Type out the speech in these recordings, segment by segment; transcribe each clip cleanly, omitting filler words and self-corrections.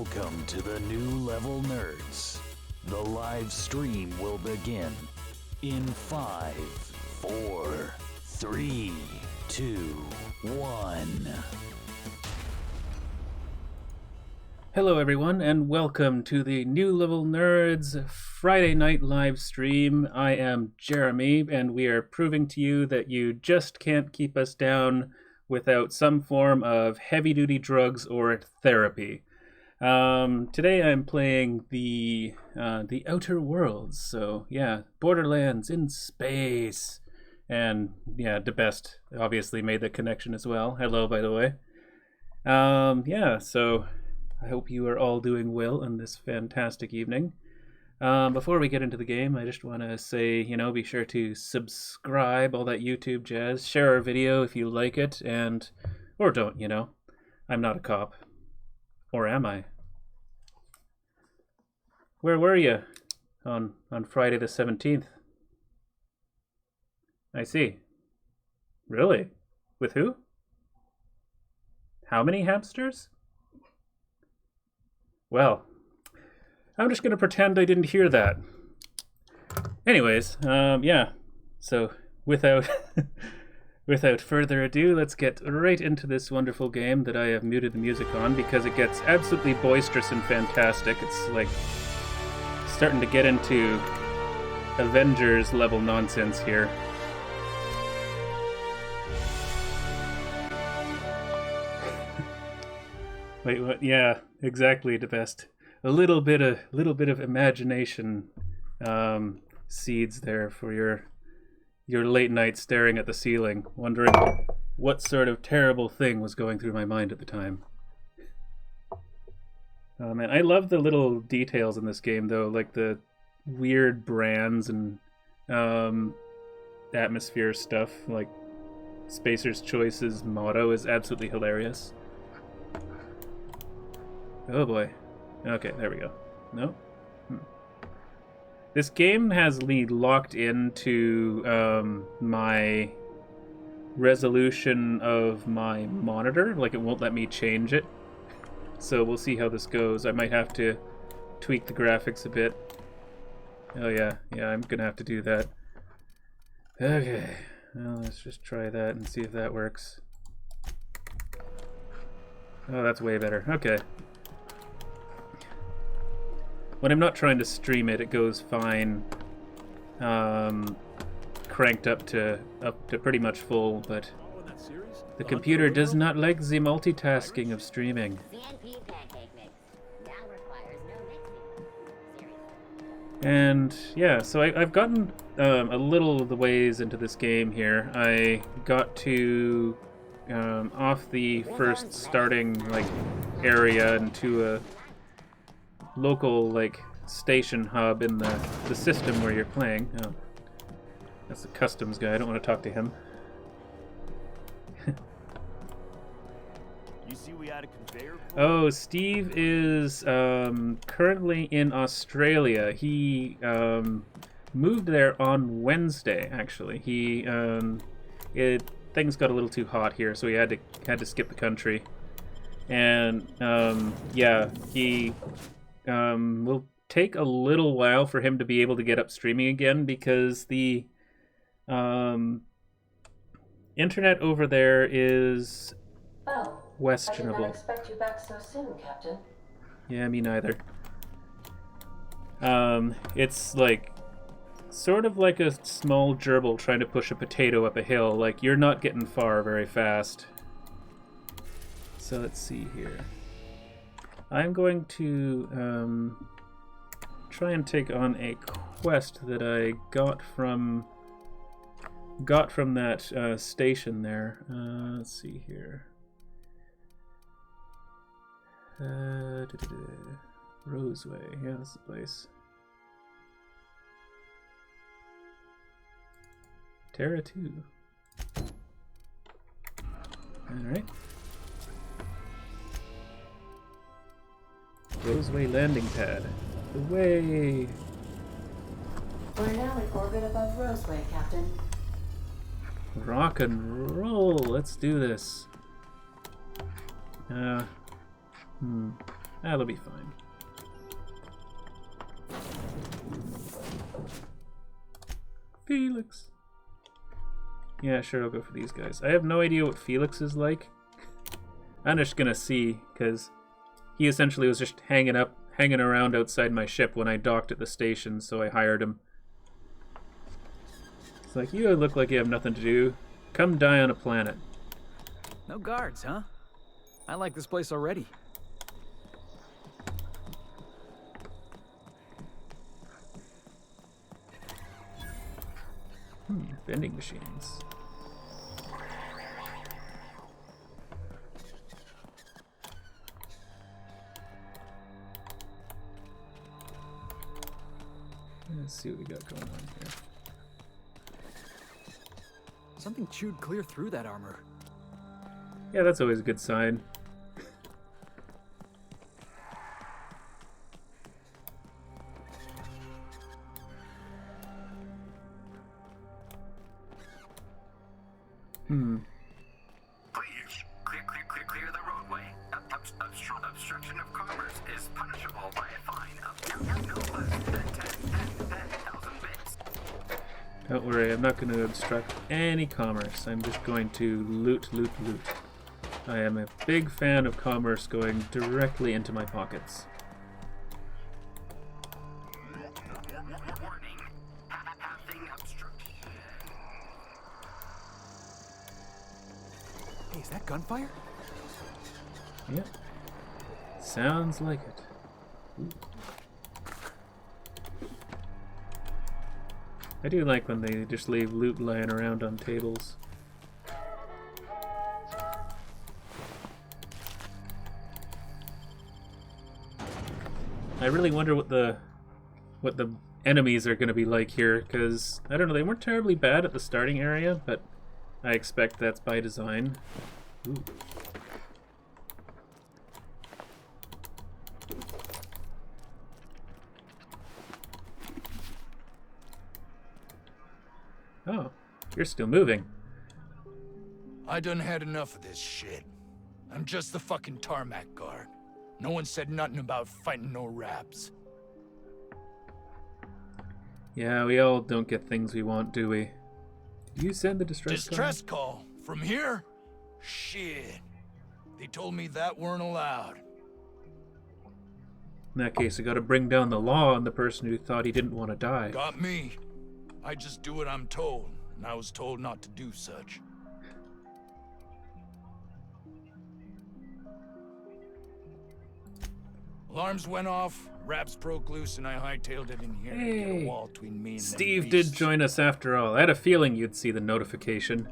Welcome to the New Level Nerds. The live stream will begin in 5, 4, 3, 2, 1. Hello everyone, and welcome to the New Level Nerds Friday night live stream. I am Jeremy, and we are proving to you that you just can't keep us down without some form of heavy-duty drugs or therapy. Today I'm playing the Outer Worlds, so yeah, Borderlands in space. And yeah, the best obviously made the connection as well. Hello, by the way. So I hope you are all doing well on this fantastic evening. Before we get into the game, I just want to say, be sure to subscribe, all that YouTube jazz. Share our video if you like it, or don't, I'm not a cop. Or am I? Where were you on Friday the 17th? I see. Really? With who? How many hamsters? Well, I'm just going to pretend I didn't hear that. Anyways, so without without further ado, let's get right into this wonderful game that I have muted the music on because it gets absolutely boisterous and fantastic. It's like starting to get into Avengers level nonsense here. Wait, what? Yeah, exactly, the best. A little bit of imagination seeds there for your late night staring at the ceiling, wondering what sort of terrible thing was going through my mind at the time. Oh man, I love the little details in this game though, like the weird brands and atmosphere stuff, like Spacer's Choice's motto is absolutely hilarious. Oh boy. Okay, there we go. No? This game has me locked into my resolution of my monitor. Like, it won't let me change it. So we'll see how this goes. I might have to tweak the graphics a bit. Oh yeah, I'm gonna have to do that. Okay, well, let's just try that and see if that works. Oh, that's way better. Okay. When I'm not trying to stream it, it goes fine. Cranked up to pretty much full, but the computer does not like the multitasking of streaming. And yeah, so I've gotten a little of the ways into this game here. I got to off the first starting area into a local station hub in the system where you're playing. Oh, that's the customs guy. I don't want to talk to him. You see we had a conveyor belt? Oh, Steve is currently in Australia. He moved there on Wednesday. Actually, things got a little too hot here, so he had to skip the country. And he will take a little while for him to be able to get up streaming again because the internet over there is questionable. I did not expect you back so soon, Captain. Yeah, me neither. It's sort of like a small gerbil trying to push a potato up a hill. Like, you're not getting far very fast. So let's see here. I'm going to try and take on a quest that I got from that station there. Let's see here. Roseway, yeah, that's the place. Terra 2. Alright. Roseway landing pad. Away! We're now in orbit above Roseway, Captain. Rock and roll! Let's do this. That'll be fine. Felix. Yeah, sure, I'll go for these guys. I have no idea what Felix is like. I'm just gonna see, because he essentially was just hanging around outside my ship when I docked at the station, so I hired him. It's like, you look like you have nothing to do. Come die on a planet. No guards, huh? I like this place already. Vending machines. Let's see what we got going on here. Something chewed clear through that armor. Yeah, that's always a good sign. Please, clear the roadway. Obstruction of commerce is punishable by a fine of no less than 10,000 bits. Don't worry, I'm not going to obstruct any commerce. I'm just going to loot. I am a big fan of commerce going directly into my pockets. Warning, having obstruction. Hey, is that gunfire? Yep. Sounds like it. Ooh. I do like when they just leave loot lying around on tables. I really wonder what the enemies are going to be like here, because I don't know, they weren't terribly bad at the starting area, but I expect that's by design. Ooh. Oh, you're still moving. I done had enough of this shit. I'm just the fucking tarmac guard. No one said nothing about fighting no raps. Yeah, we all don't get things we want, do we? Do you send the Distress call? From here? Shit. They told me that weren't allowed. In that case, I gotta bring down the law on the person who thought he didn't want to die. Got me. I just do what I'm told, and I was told not to do such. Alarms went off, raps broke loose, and I hightailed it in here to get a wall between me and them Steve beasts. did join us after all. I had a feeling you'd see the notification.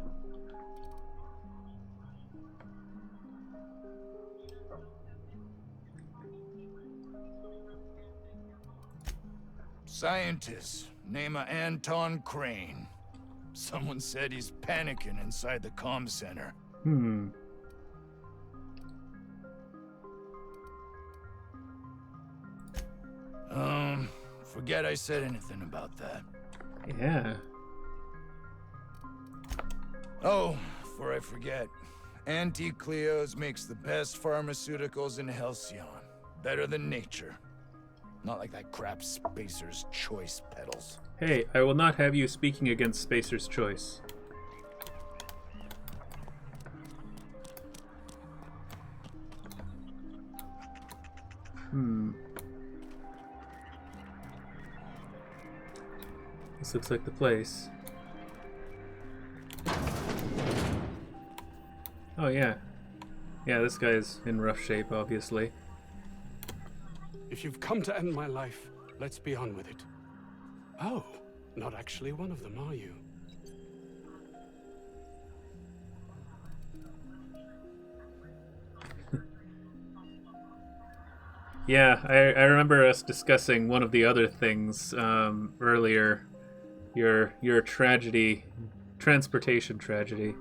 Scientist, name of Anton Crane. Someone said he's panicking inside the comm center. Forget I said anything about that. Yeah. Oh, before I forget, Auntie Cleo's makes the best pharmaceuticals in Halcyon. Better than nature. Not like that crap Spacer's Choice peddles. Hey, I will not have you speaking against Spacer's Choice. This looks like the place. Oh yeah. Yeah, this guy's in rough shape, obviously. If you've come to end my life, let's be on with it. Oh, not actually one of them, are you? Yeah, I remember us discussing one of the other things earlier. Your tragedy, transportation tragedy.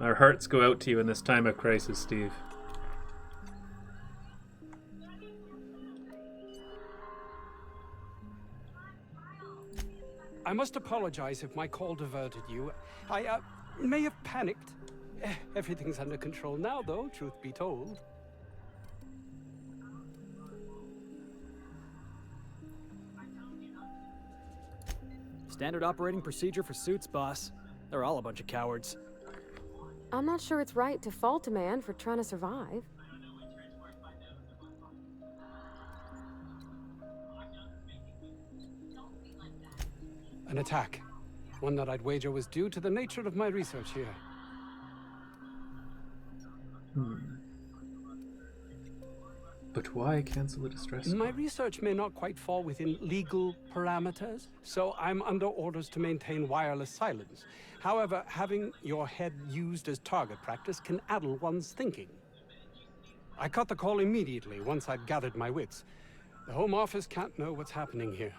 Our hearts go out to you in this time of crisis, Steve. I must apologize if my call diverted you. I may have panicked. Everything's under control now, though, truth be told. Standard operating procedure for suits, boss. They're all a bunch of cowards. I'm not sure it's right to fault a man for trying to survive. An attack. One that I'd wager was due to the nature of my research here. But why cancel a distress call? My research may not quite fall within legal parameters, so I'm under orders to maintain wireless silence. However, having your head used as target practice can addle one's thinking. I cut the call immediately once I'd gathered my wits. The Home Office can't know what's happening here.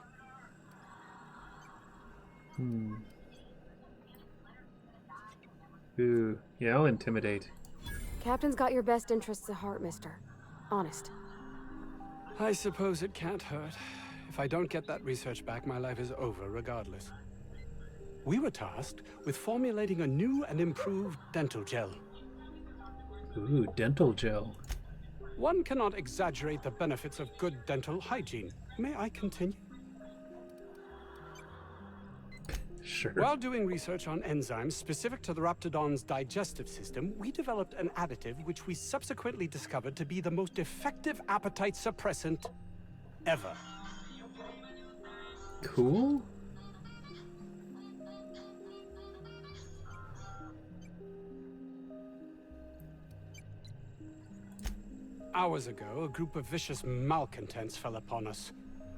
Ooh, yeah, I'll intimidate. Captain's got your best interests at heart, mister. Honest. I suppose it can't hurt. If I don't get that research back, my life is over regardless. We were tasked with formulating a new and improved dental gel. Ooh, dental gel. One cannot exaggerate the benefits of good dental hygiene. May I continue? Sure. While doing research on enzymes specific to the Raptidon's digestive system, we developed an additive which we subsequently discovered to be the most effective appetite suppressant ever. Cool. Hours ago, a group of vicious malcontents fell upon us,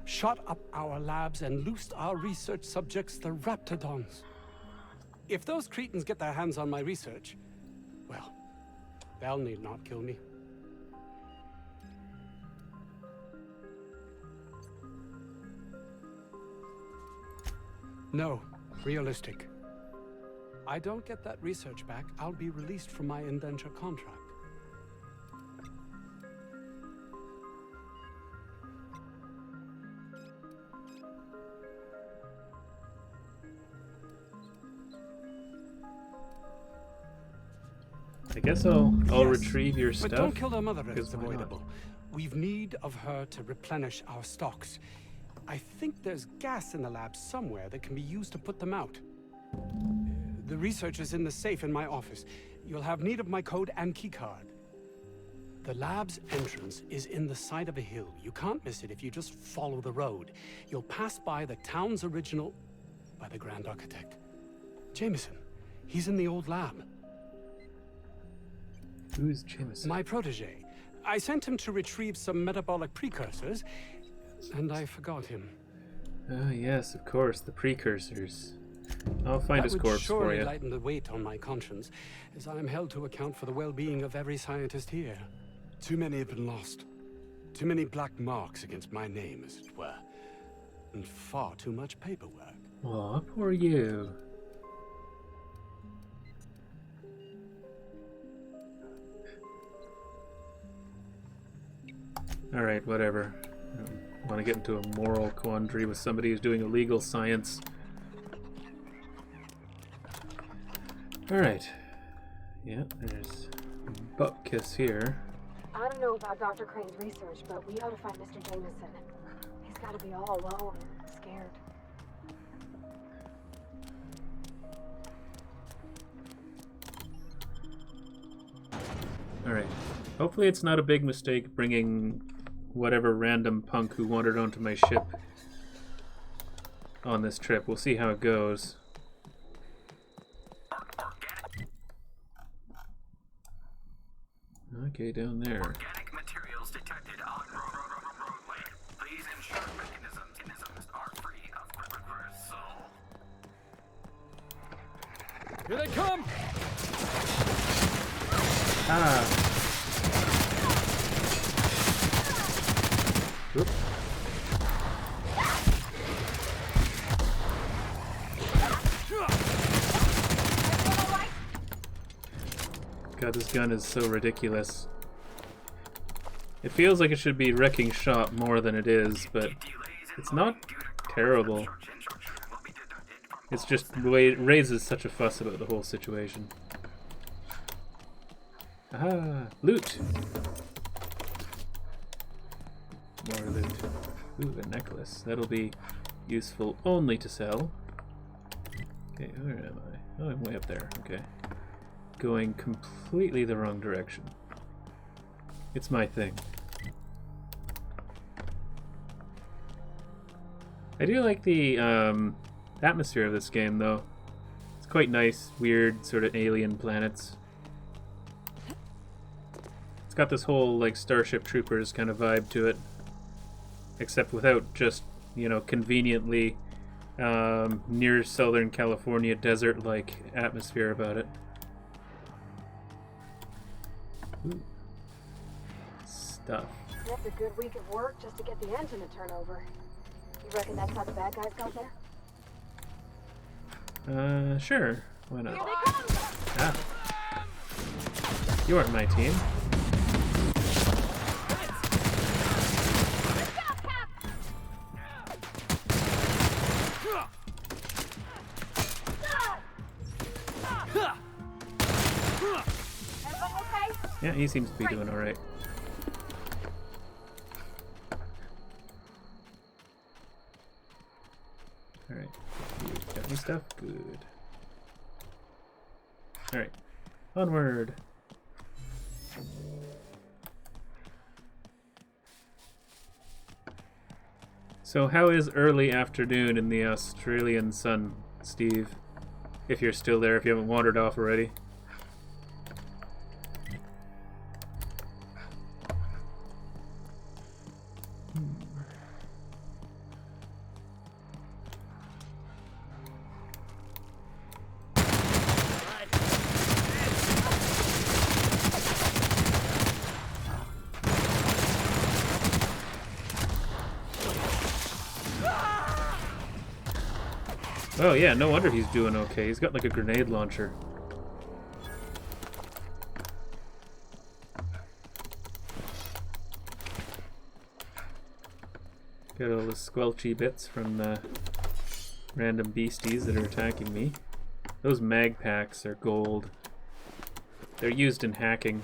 shot up our labs and loosed our research subjects, the Raptidons. If those cretins get their hands on my research, well, they'll need not kill me. No, realistic. I don't get that research back, I'll be released from my indenture contract. I guess I'll Yes, retrieve your but stuff. don't kill their mother if because it's why not? avoidable. We've need of her to replenish our stocks. I think there's gas in the lab somewhere that can be used to put them out. The research is in the safe in my office. You'll have need of my code and keycard. The lab's entrance is in the side of a hill. You can't miss it if you just follow the road. You'll pass by the town's original... by the Grand Architect. Jameson. He's in the old lab. Who's Jameson? My protege. I sent him to retrieve some metabolic precursors, and I forgot him. Ah, yes, of course, the precursors. I'll find his That would corpse for surely you. lighten the weight on my conscience, as I am held to account for the well-being of every scientist here. Too many have been lost. Too many black marks against my name, as it were. And far too much paperwork. Aw, poor you. Alright, whatever. I want to get into a moral quandary with somebody who's doing illegal science. Alright. Yeah, there's butt kiss here. I don't know about Dr. Crane's research, but we ought to find Mr. Jameson. He's got to be all alone and scared. Alright. Hopefully it's not a big mistake bringing whatever random punk who wandered onto my ship on this trip. We'll see how it goes. Okay, down there. Organic materials detected on roadway. Please ensure mechanisms are free of reversal. Here they come! Ah! Oop. God, this gun is so ridiculous. It feels like it should be wrecking shop more than it is, but it's not terrible. It's just the way it raises such a fuss about the whole situation. Ah, loot! More loot. Ooh, a necklace. That'll be useful only to sell. Okay, where am I? Oh, I'm way up there. Okay. Going completely the wrong direction. It's my thing. I do like the atmosphere of this game, though. It's quite nice, weird, sort of alien planets. It's got this whole, like, Starship Troopers kind of vibe to it. Except without just, you know, conveniently near Southern California desert-like atmosphere about it. Ooh. Stuff. That's a good week of work just to get the engine to turn over. You reckon that's how the bad guys got there? Sure. Why not? Here they come! Ah. You aren't my team. Everybody okay? Yeah, he seems to be doing alright. Alright. You got any stuff? Good. Alright. Onward! So how is early afternoon in the Australian sun, Steve? If you're still there, if you haven't wandered off already. Oh yeah, no wonder he's doing okay. He's got like a grenade launcher. Got all the squelchy bits from the random beasties that are attacking me. Those mag packs are gold. They're used in hacking,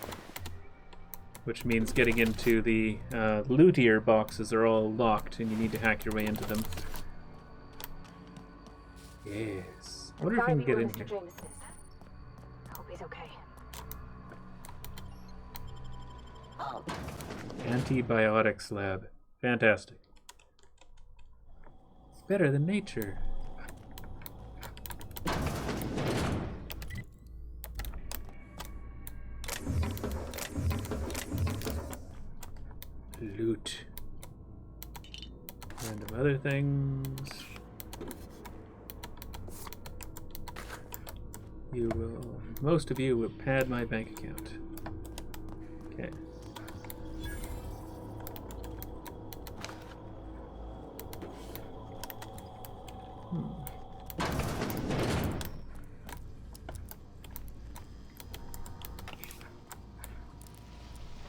which means getting into the lootier boxes are all locked and you need to hack your way into them. Yes. I wonder if we can get in here. Jameson. Hope he's okay. Antibiotics lab. Fantastic. It's better than nature. Loot. Random other things. You will, most of you will pad my bank account. Okay.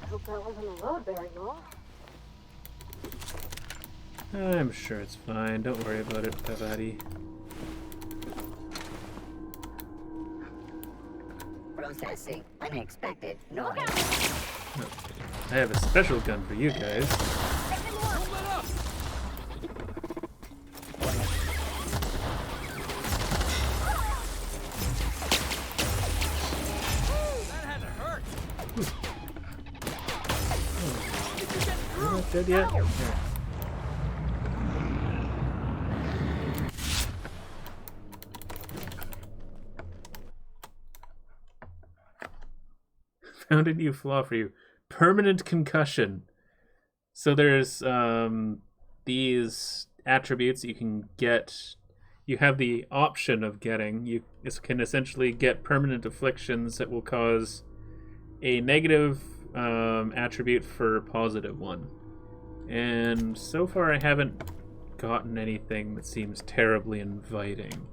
I hope that wasn't a load-bearing wall. I'm sure it's fine. Don't worry about it, Pavati. Processing. Unexpected noise. I have a special gun for you guys. You're not dead yet? Here. Found a new flaw for you. Permanent concussion. So there's these attributes you can get. You have the option of getting. You can essentially get permanent afflictions that will cause a negative attribute for a positive one. And so far I haven't gotten anything that seems terribly inviting.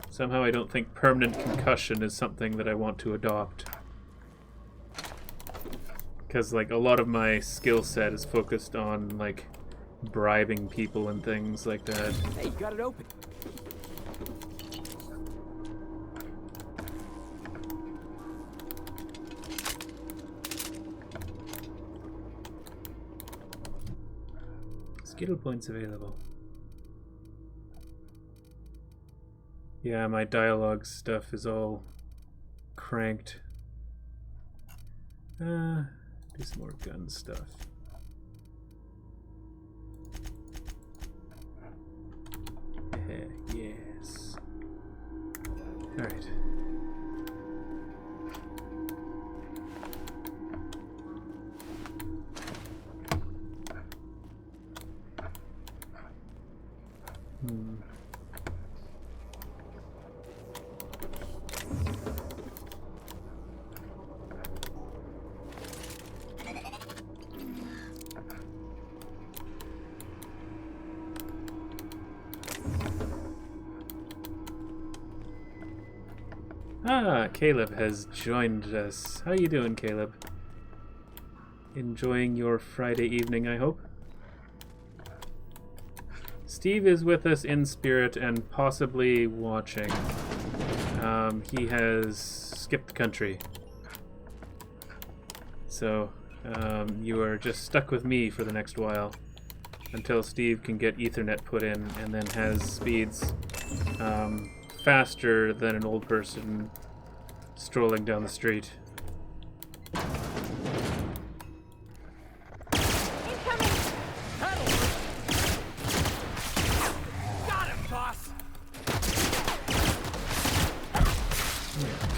Somehow I don't think permanent concussion is something that I want to adopt. Because like a lot of my skill set is focused on like bribing people and things like that. Hey, you got it open. Skill points available. Yeah, my dialogue stuff is all cranked. Do some more gun stuff. Yes. Alright. Ah, Caleb has joined us. How you doing, Caleb? Enjoying your Friday evening, I hope? Steve is with us in spirit and possibly watching. He has skipped the country. So, you are just stuck with me for the next while until Steve can get Ethernet put in and then has speeds faster than an old person strolling down the street.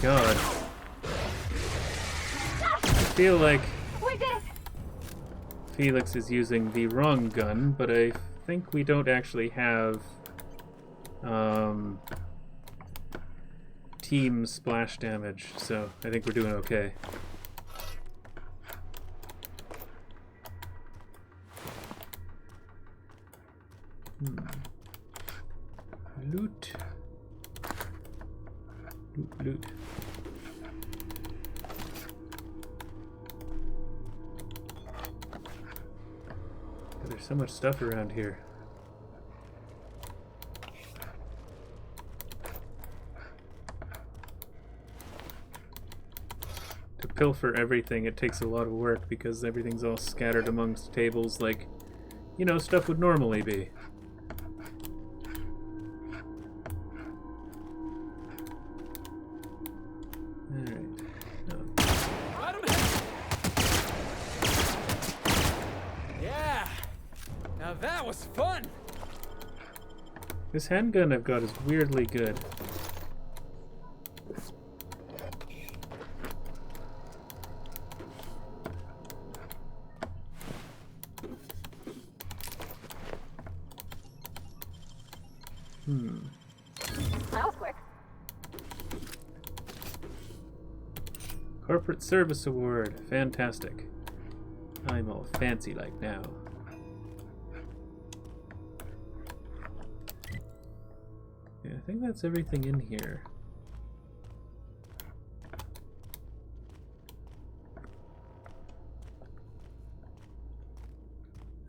God. I feel like Felix is using the wrong gun, but I think we don't actually have team splash damage, so I think we're doing okay. Loot. Loot. There's so much stuff around here. To pilfer everything, it takes a lot of work because everything's all scattered amongst tables like, you know, stuff would normally be. This handgun I've got is weirdly good. That was quick. Corporate Service Award. Fantastic. I'm all fancy like now. Yeah, I think that's everything in here.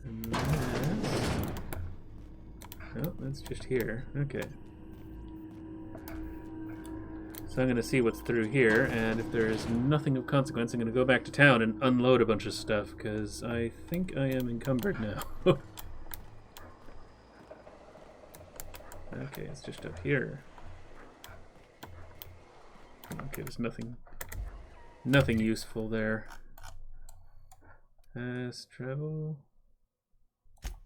And that's... Oh, that's just here. Okay. So I'm going to see what's through here, and if there is nothing of consequence, I'm going to go back to town and unload a bunch of stuff, because I think I am encumbered now. Okay, it's just up here. Okay, there's nothing useful there. Fast travel.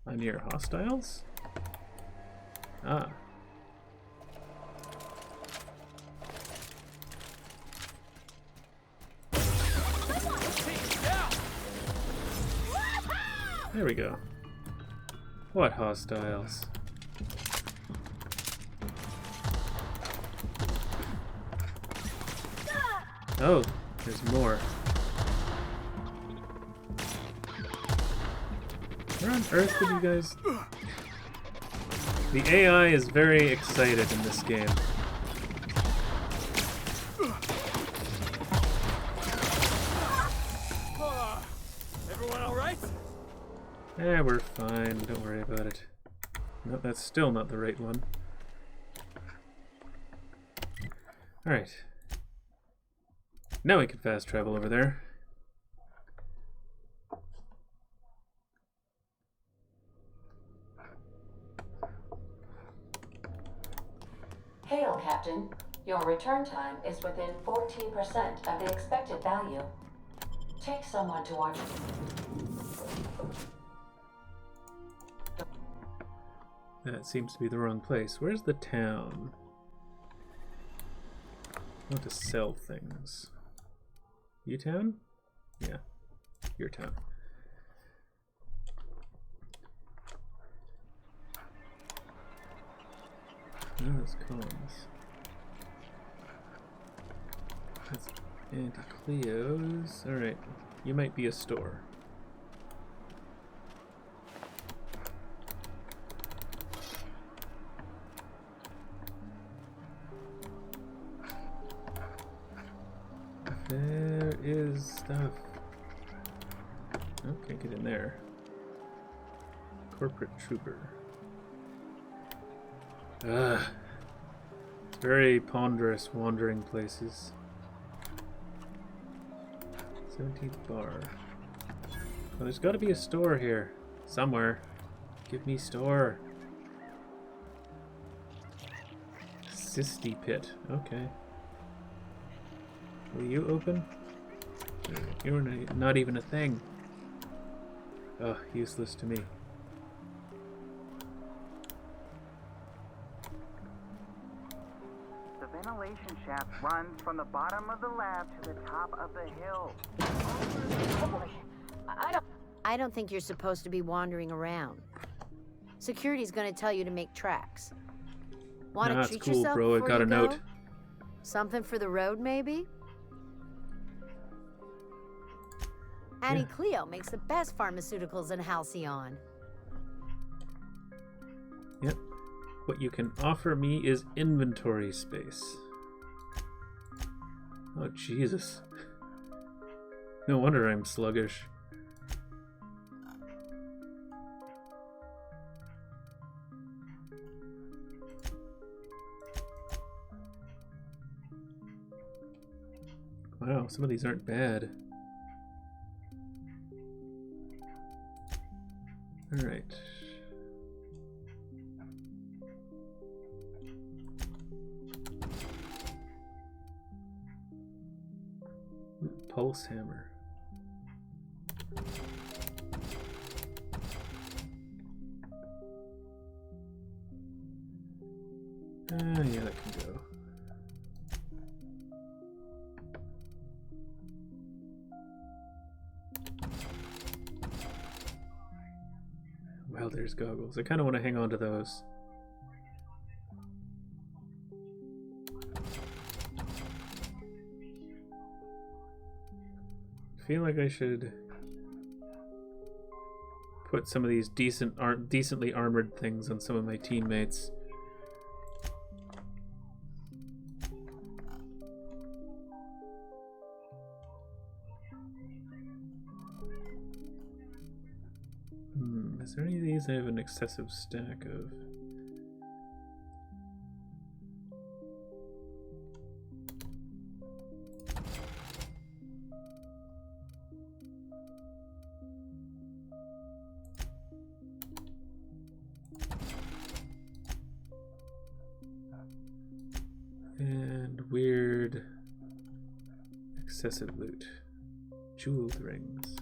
I'm near hostiles? Ah. There we go. What hostiles? Oh, there's more. Where on earth did you guys... The AI is very excited in this game. Everyone all right? Eh, we're fine. Don't worry about it. No, that's still not the right one. Alright. Now we can fast travel over there. Hail, Captain. Your return time is within 14% of the expected value. Take someone to watch. That seems to be the wrong place. Where's the town? I want to sell things. You town? Yeah, your town. Oh, those coins. That's Auntie Cleo's. Alright, you might be a store. There is stuff. Oh, can't get in there. Corporate trooper. Ugh. It's very ponderous wandering places. 17th bar. Well, there's got to be a store here. Somewhere. Give me store. Cysty pit. Okay. Will you open? You're not even a thing. Ugh, useless to me. The ventilation shaft runs from the bottom of the lab to the top of the hill. I don't think you're supposed to be wandering around. Security's gonna tell you to make tracks. Wanna Nah, treat it's cool, yourself bro. I before got you a go? note. Something for the road, maybe? Annie Cleo makes the best pharmaceuticals in Halcyon. Yep. What you can offer me is inventory space. Oh, Jesus. No wonder I'm sluggish. Wow, some of these aren't bad. Alright. Pulse hammer. Yeah, that can go. Well, there's goggles. I kind of want to hang on to those. I feel like I should put some of these decently armored things on some of my teammates. Is there any of these I have an excessive stack of? And weird excessive loot. Jeweled rings.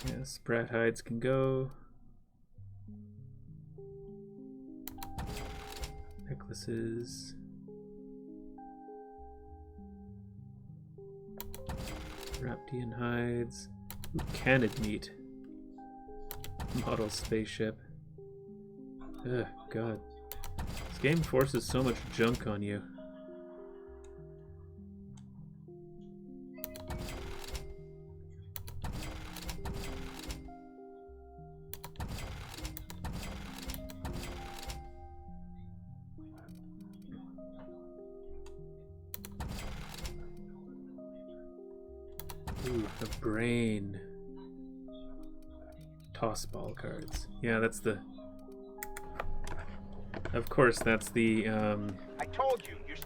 Yeah, sprat hides can go. Necklaces. Raptian hides. Ooh, canned meat. Model spaceship. Ugh, God. This game forces so much junk on you. Ooh, A brain. Toss ball cards. Yeah, that's the... Of course, that's the, I told you, you're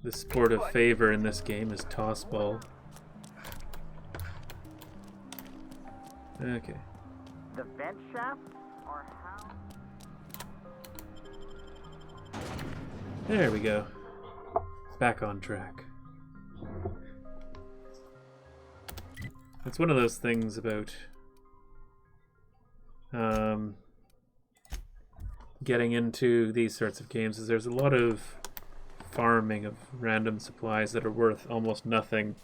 the sport of favor in this game is toss ball. Okay. The vent shaft? Or how? There we go. Back on track. It's one of those things about getting into these sorts of games is there's a lot of farming of random supplies that are worth almost nothing.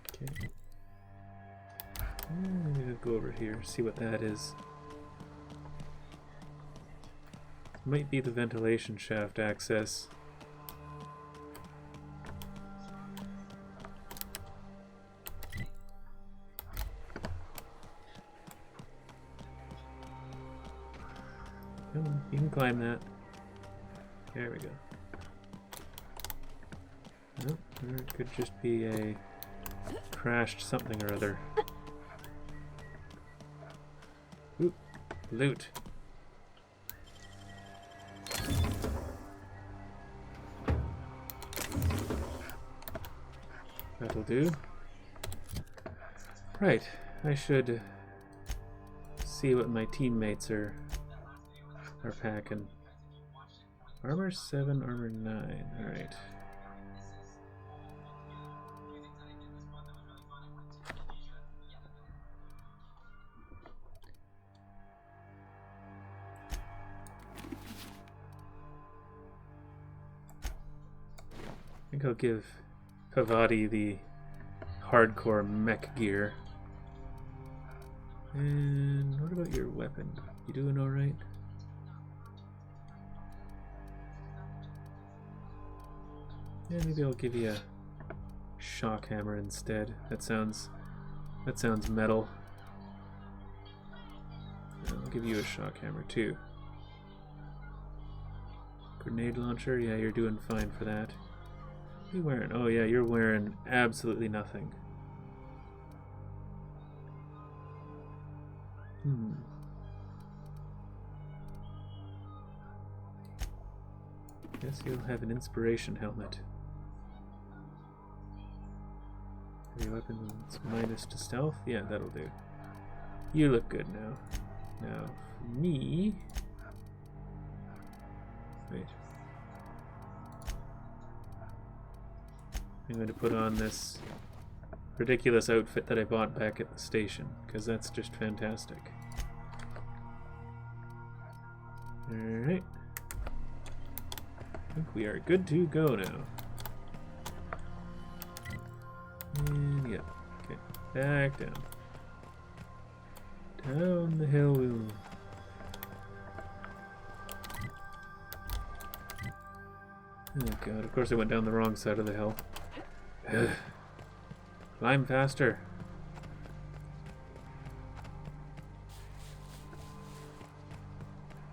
Okay. I'm gonna go over here, see what that is. Might be the ventilation shaft access. You can climb that. There we go. Nope, or it could just be a crashed something or other. Oop, loot. That'll do. Right, I should see what my teammates are packing. Armor 7, armor 9. Alright. I think I'll give Pavati the hardcore mech gear. And what about your weapon? You doing alright? Yeah, maybe I'll give you a shock hammer instead. That sounds metal. I'll give you a shock hammer too. Grenade launcher, yeah, you're doing fine for that. What are you wearing? Oh yeah, you're wearing absolutely nothing. Guess you'll have an inspiration helmet. Heavy weapons minus to stealth? Yeah, that'll do. You look good now. Now, for me... Wait. I'm going to put on this ridiculous outfit that I bought back at the station, because that's just fantastic. Alright. I think we are good to go now. And yeah, okay, back down. Down the hill we'll... Oh god, of course I went down the wrong side of the hill. Ugh. Climb faster.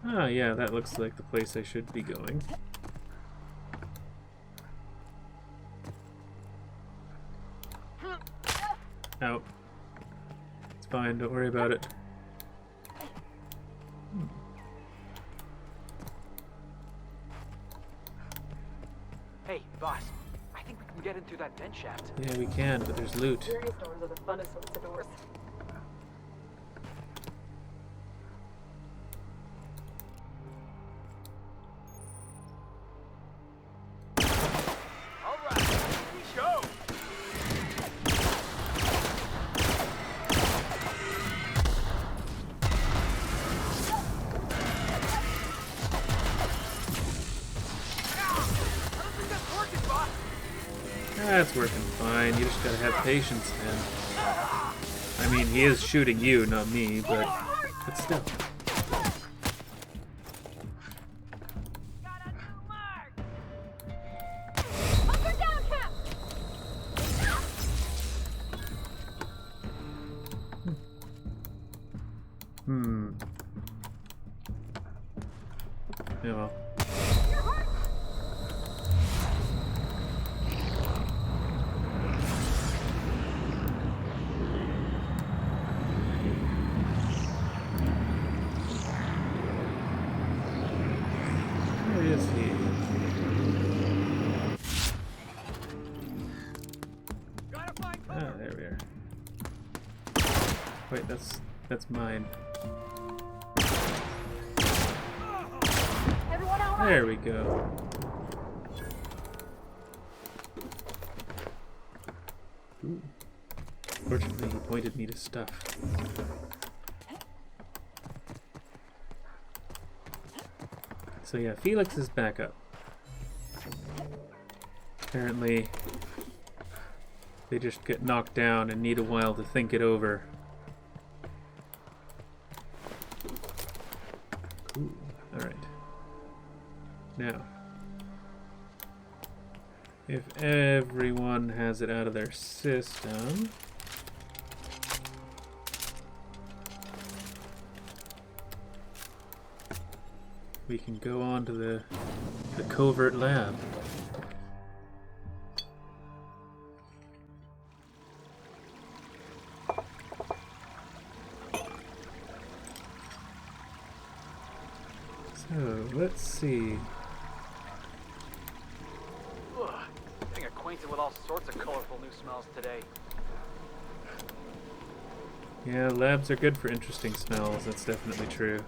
Ah yeah, that looks like the place I should be going. Out. It's fine, don't worry about it. Hey, boss. I think we can get in through that vent shaft. Yeah, we can, but there's loot. Curious doors are the funnest sorts of doors. That's working fine. You just gotta have patience, man. I mean, he is shooting you, not me, but still. Yeah, well. Where is he? Ah, there we are. Wait, that's mine. Everyone all right? There we go. Ooh. Fortunately, he pointed me to stuff. So yeah, Felix is back up. Apparently, they just get knocked down and need a while to think it over. Ooh, alright. Now, if everyone has it out of their system, we can go on to the covert lab. So, let's see. Ugh, getting acquainted with all sorts of colorful new smells today. Yeah, labs are good for interesting smells, that's definitely true.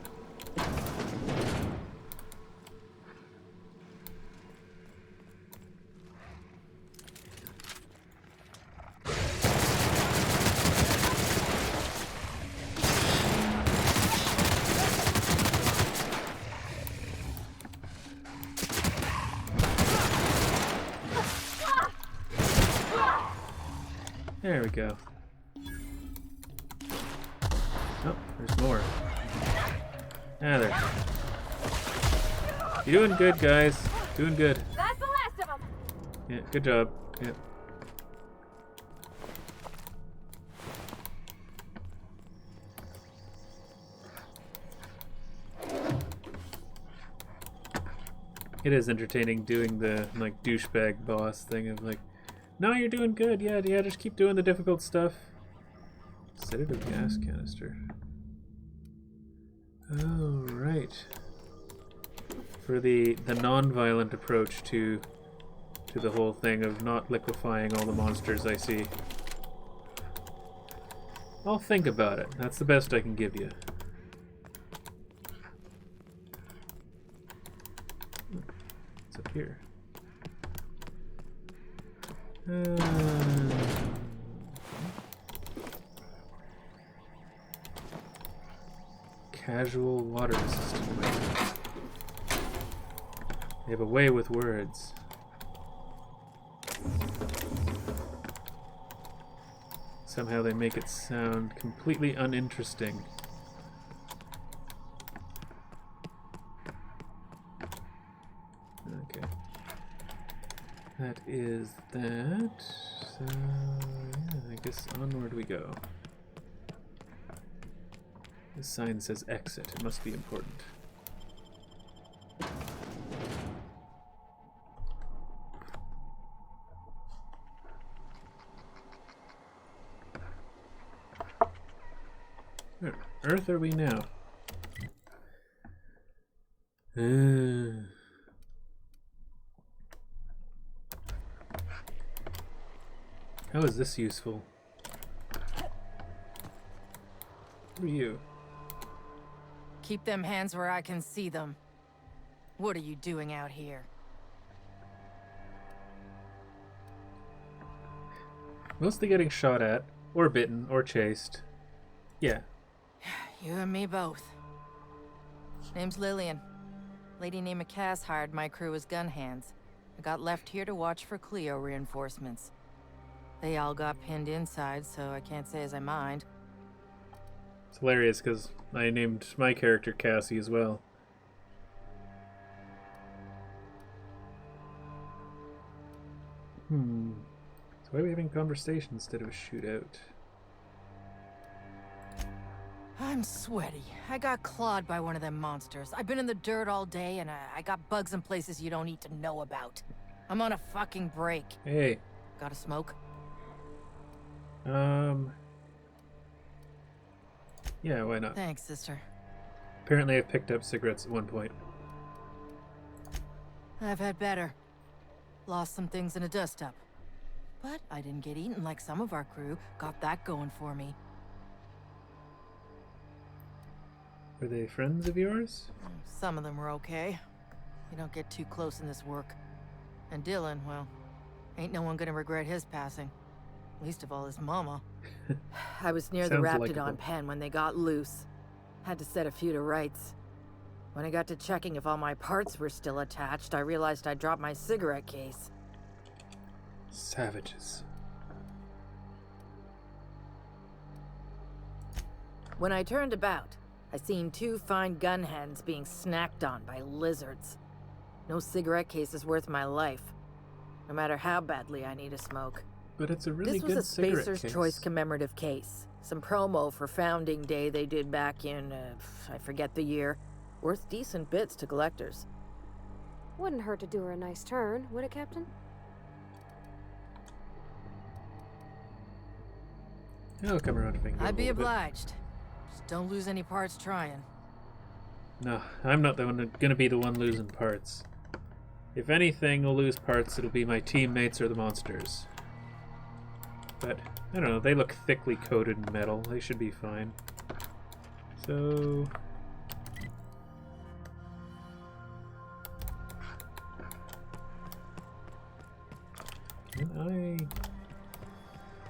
There we go. Oh, there's more. Ah, there. You're doing good, guys. Doing good. That's the last of them. Yeah, good job. Yeah. It is entertaining doing the like douchebag boss thing of like, no, you're doing good. Yeah, just keep doing the difficult stuff. Sedative gas canister. Oh, right. For the non-violent approach to the whole thing of not liquefying all the monsters I see. I'll think about it. That's the best I can give you. What's up here? Casual water resistant weapons. They have a way with words. Somehow they make it sound completely uninteresting. Okay. That is that. So, yeah, I guess onward we go. This sign says exit. It must be important. Where on earth are we now? How is this useful? Who are you? Keep them hands where I can see them. What are you doing out here? Mostly getting shot at, or bitten, or chased. Yeah. You and me both. Name's Lillian. Lady named Cass hired my crew as gun hands. I got left here to watch for Cleo reinforcements. They all got pinned inside, so I can't say as I mind. It's hilarious because I named my character Cassie as well. So why are we having conversation instead of a shootout? I'm sweaty. I got clawed by one of them monsters. I've been in the dirt all day, and I got bugs in places you don't need to know about. I'm on a fucking break. Hey. Got a smoke? Yeah, why not? Thanks, sister. Apparently I've picked up cigarettes at one point. I've had better. Lost some things in a dust-up. But I didn't get eaten like some of our crew. Got that going for me. Were they friends of yours? Some of them were okay. You don't get too close in this work. And Dylan, well, ain't no one gonna regret his passing. Least of all his mama. I was near the Raptidon pen when they got loose. Had to set a few to rights. When I got to checking if all my parts were still attached, I realized I'd dropped my cigarette case. Savages. When I turned about, I seen 2 fine gun hands being snacked on by lizards. No cigarette case is worth my life, no matter how badly I need a smoke. But it's a really good cigarette case. This was a Spacer's Choice commemorative case. Some promo for Founding Day they did back in, I forget the year. Worth decent bits to collectors. Wouldn't hurt to do her a nice turn, would it, Captain? I'll come around to finger. I'd be obliged. Just don't lose any parts trying. No, I'm not the one gonna be the one losing parts. If anything will lose parts, it'll be my teammates or the monsters. But, I don't know, they look thickly coated in metal. They should be fine. So... can I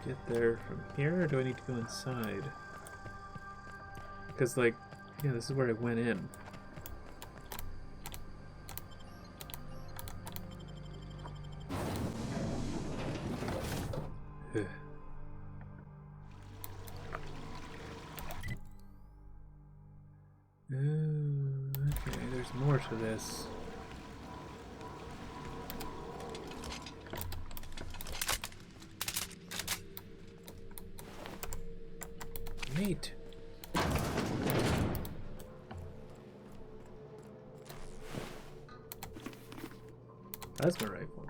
get there from here, or do I need to go inside? Because, like, yeah, this is where I went in. Ugh. Oh, okay, there's more to this. Neat. Plasma rifle.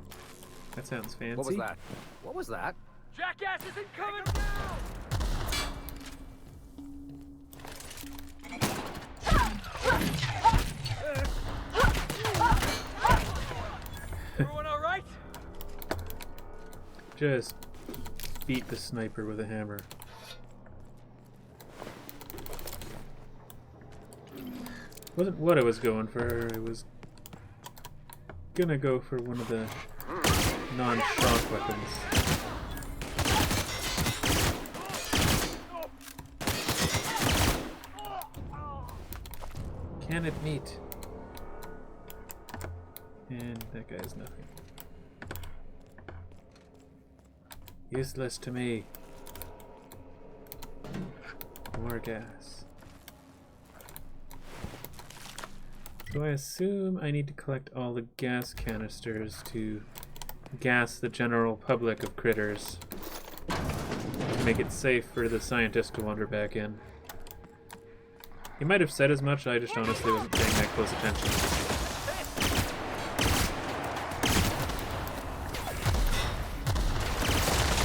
That sounds fancy. What was that? What was that? Jackass isn't coming down! Everyone all right? Just beat the sniper with a hammer. Wasn't what I was going for. I was gonna go for one of the non-shock weapons. Can it meet? And that guy's nothing. Useless to me. More gas. So I assume I need to collect all the gas canisters to gas the general public of critters. To make it safe for the scientist to wander back in. He might have said as much, I just honestly wasn't paying that close attention.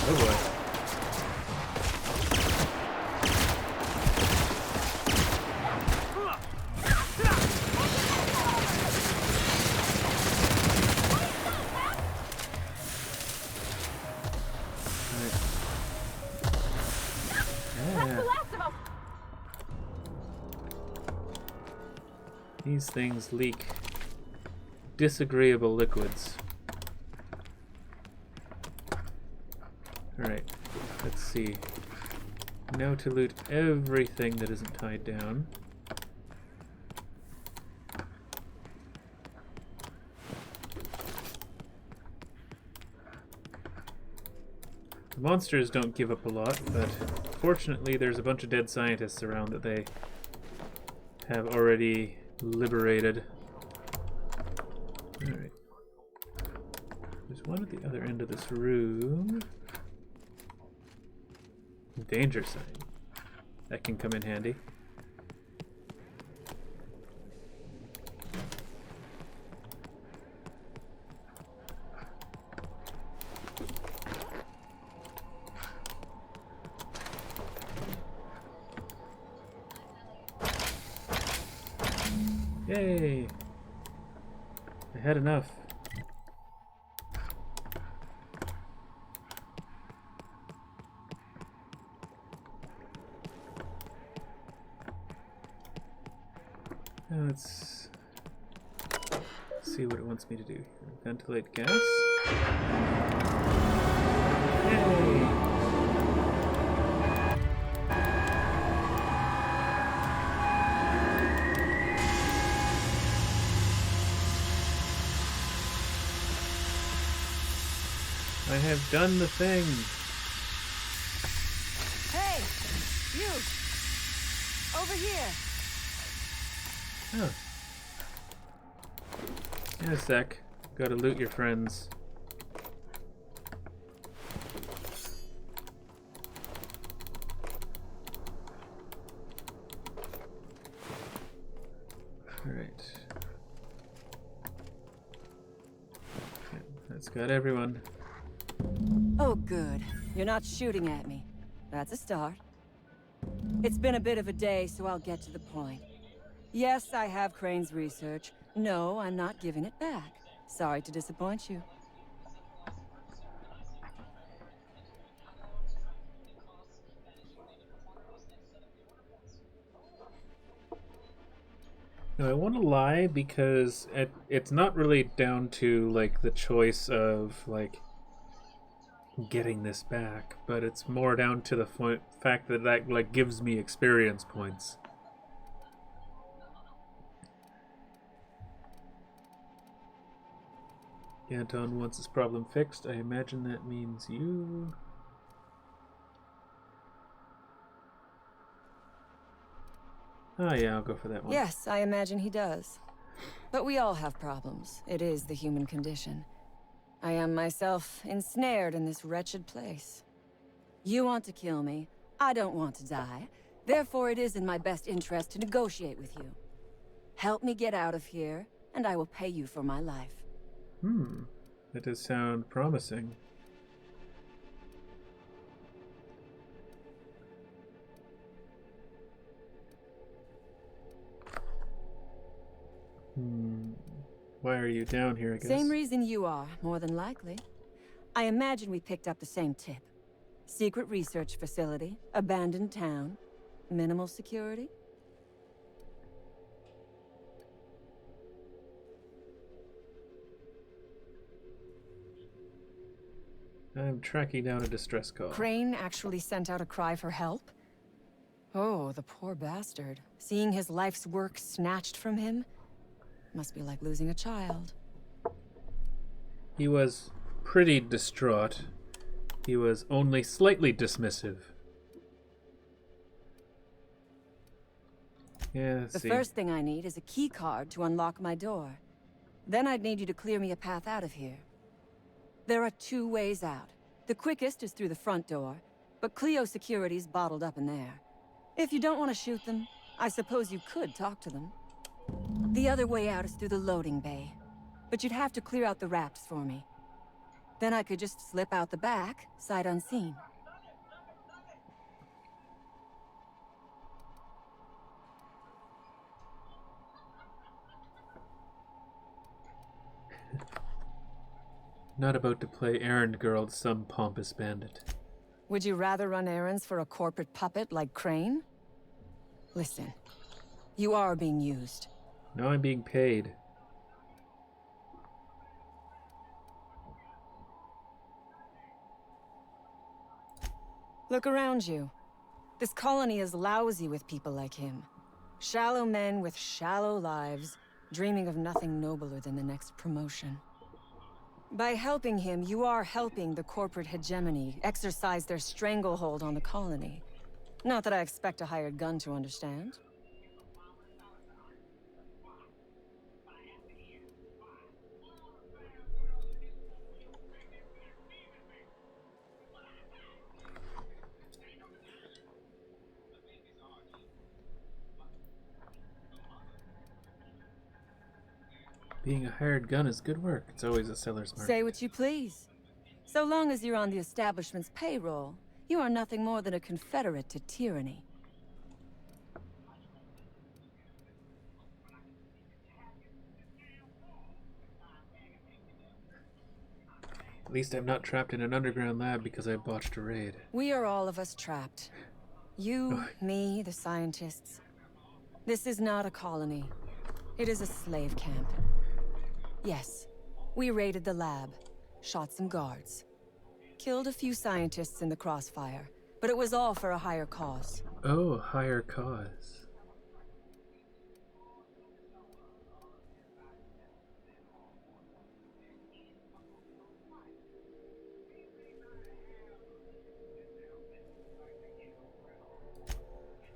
Oh boy. These things leak disagreeable liquids. Alright, let's see. Now to loot everything that isn't tied down. The monsters don't give up a lot, but fortunately there's a bunch of dead scientists around that they have already liberated. Alright. There's one at the other end of this room. Danger sign. That can come in handy. Yay! I had enough. Now let's see what it wants me to do. Ventilate gas. Yay! I have done the thing. Hey! You! Over here! Huh. In a sec. Gotta loot your friends. Alright. Okay, that's got everyone. Oh, good. You're not shooting at me. That's a start. It's been a bit of a day, so I'll get to the point. Yes, I have Crane's research. No, I'm not giving it back. Sorry to disappoint you. No, I want to lie because it's not really down to like the choice of like getting this back, but it's more down to the fact that like gives me experience points. Anton wants his problem fixed. I imagine that means you. Oh yeah, I'll go for that one. Yes, I imagine he does. But we all have problems. It is the human condition. I am myself ensnared in this wretched place. You want to kill me. I don't want to die. Therefore, it is in my best interest to negotiate with you. Help me get out of here, and I will pay you for my life. That does sound promising. Why are you down here, I guess? Same reason you are, more than likely. I imagine we picked up the same tip. Secret research facility, abandoned town, minimal security. I'm tracking down a distress call. Crane actually sent out a cry for help? Oh, the poor bastard. Seeing his life's work snatched from him must be like losing a child. He was pretty distraught. He was only slightly dismissive. Yeah, let's see. The first thing I need is a key card to unlock my door. Then I'd need you to clear me a path out of here. There are 2 ways out. The quickest is through the front door, but Cleo security's bottled up in there. If you don't want to shoot them, I suppose you could talk to them. The other way out is through the loading bay, but you'd have to clear out the wraps for me. Then I could just slip out the back, sight unseen. Not about to play errand girl to some pompous bandit. Would you rather run errands for a corporate puppet like Crane? Listen, you are being used. Now I'm being paid. Look around you. This colony is lousy with people like him. Shallow men with shallow lives, dreaming of nothing nobler than the next promotion. By helping him, you are helping the corporate hegemony exercise their stranglehold on the colony. Not that I expect a hired gun to understand. Being a hired gun is good work. It's always a seller's market. Say what you please. So long as you're on the establishment's payroll, you are nothing more than a confederate to tyranny. At least I'm not trapped in an underground lab because I botched a raid. We are all of us trapped. You, me, the scientists. This is not a colony. It is a slave camp. Yes, we raided the lab, shot some guards, killed a few scientists in the crossfire, but it was all for a higher cause. Oh, higher cause.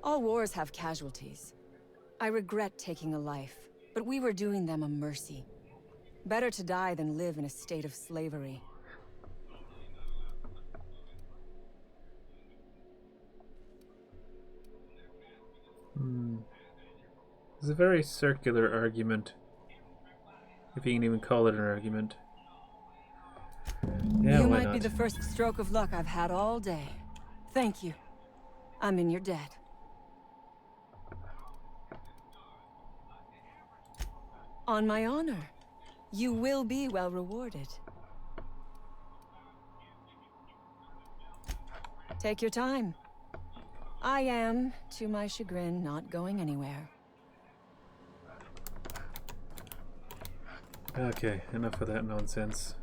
All wars have casualties. I regret taking a life, but we were doing them a mercy. Better to die than live in a state of slavery. It's a very circular argument, if you can even call it an argument. Yeah, you why might not? be the first stroke of luck I've had all day. Thank you. I'm in your debt. On my honor. You will be well rewarded. Take your time. I am, to my chagrin, not going anywhere. Okay, enough of that nonsense.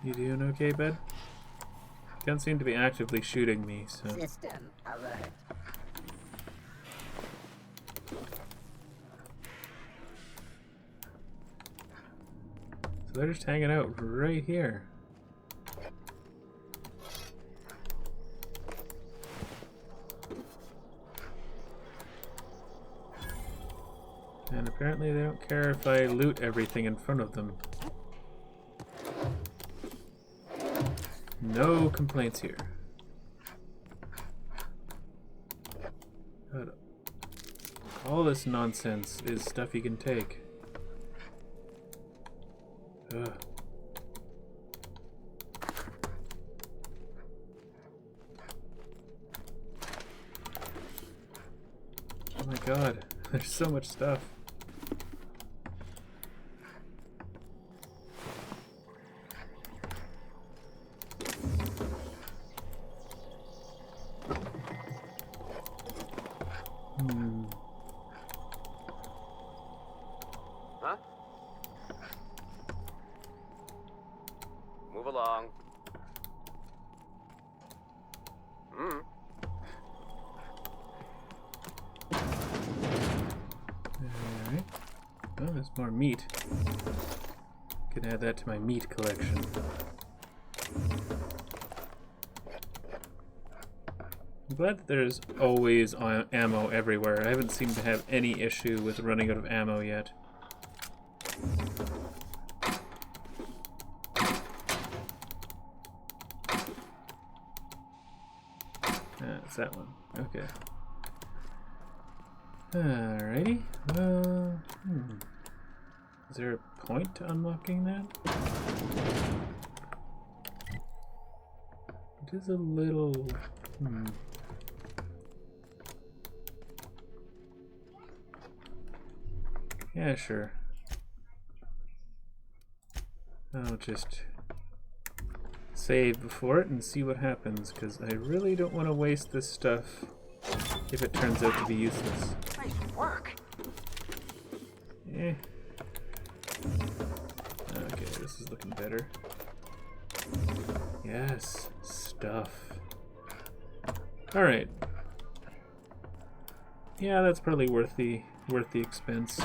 You doing okay, bud? Don't seem to be actively shooting me, so... System alert. So they're just hanging out right here. And apparently they don't care if I loot everything in front of them. No complaints here. God, all this nonsense is stuff you can take. Ugh. Oh my god, there's so much stuff. Huh? Move along. Alright. Oh, there's more meat. Can add that to my meat collection. I'm glad that there's always ammo everywhere. I haven't seemed to have any issue with running out of ammo yet. Ah, it's that one. Okay. Alrighty. Is there a point to unlocking that? It is a little... Yeah, sure. I'll just save before it and see what happens, because I really don't want to waste this stuff if it turns out to be useless. Nice work. Eh. Okay, this is looking better. Yes, stuff. Alright. Yeah, that's probably worth the expense. You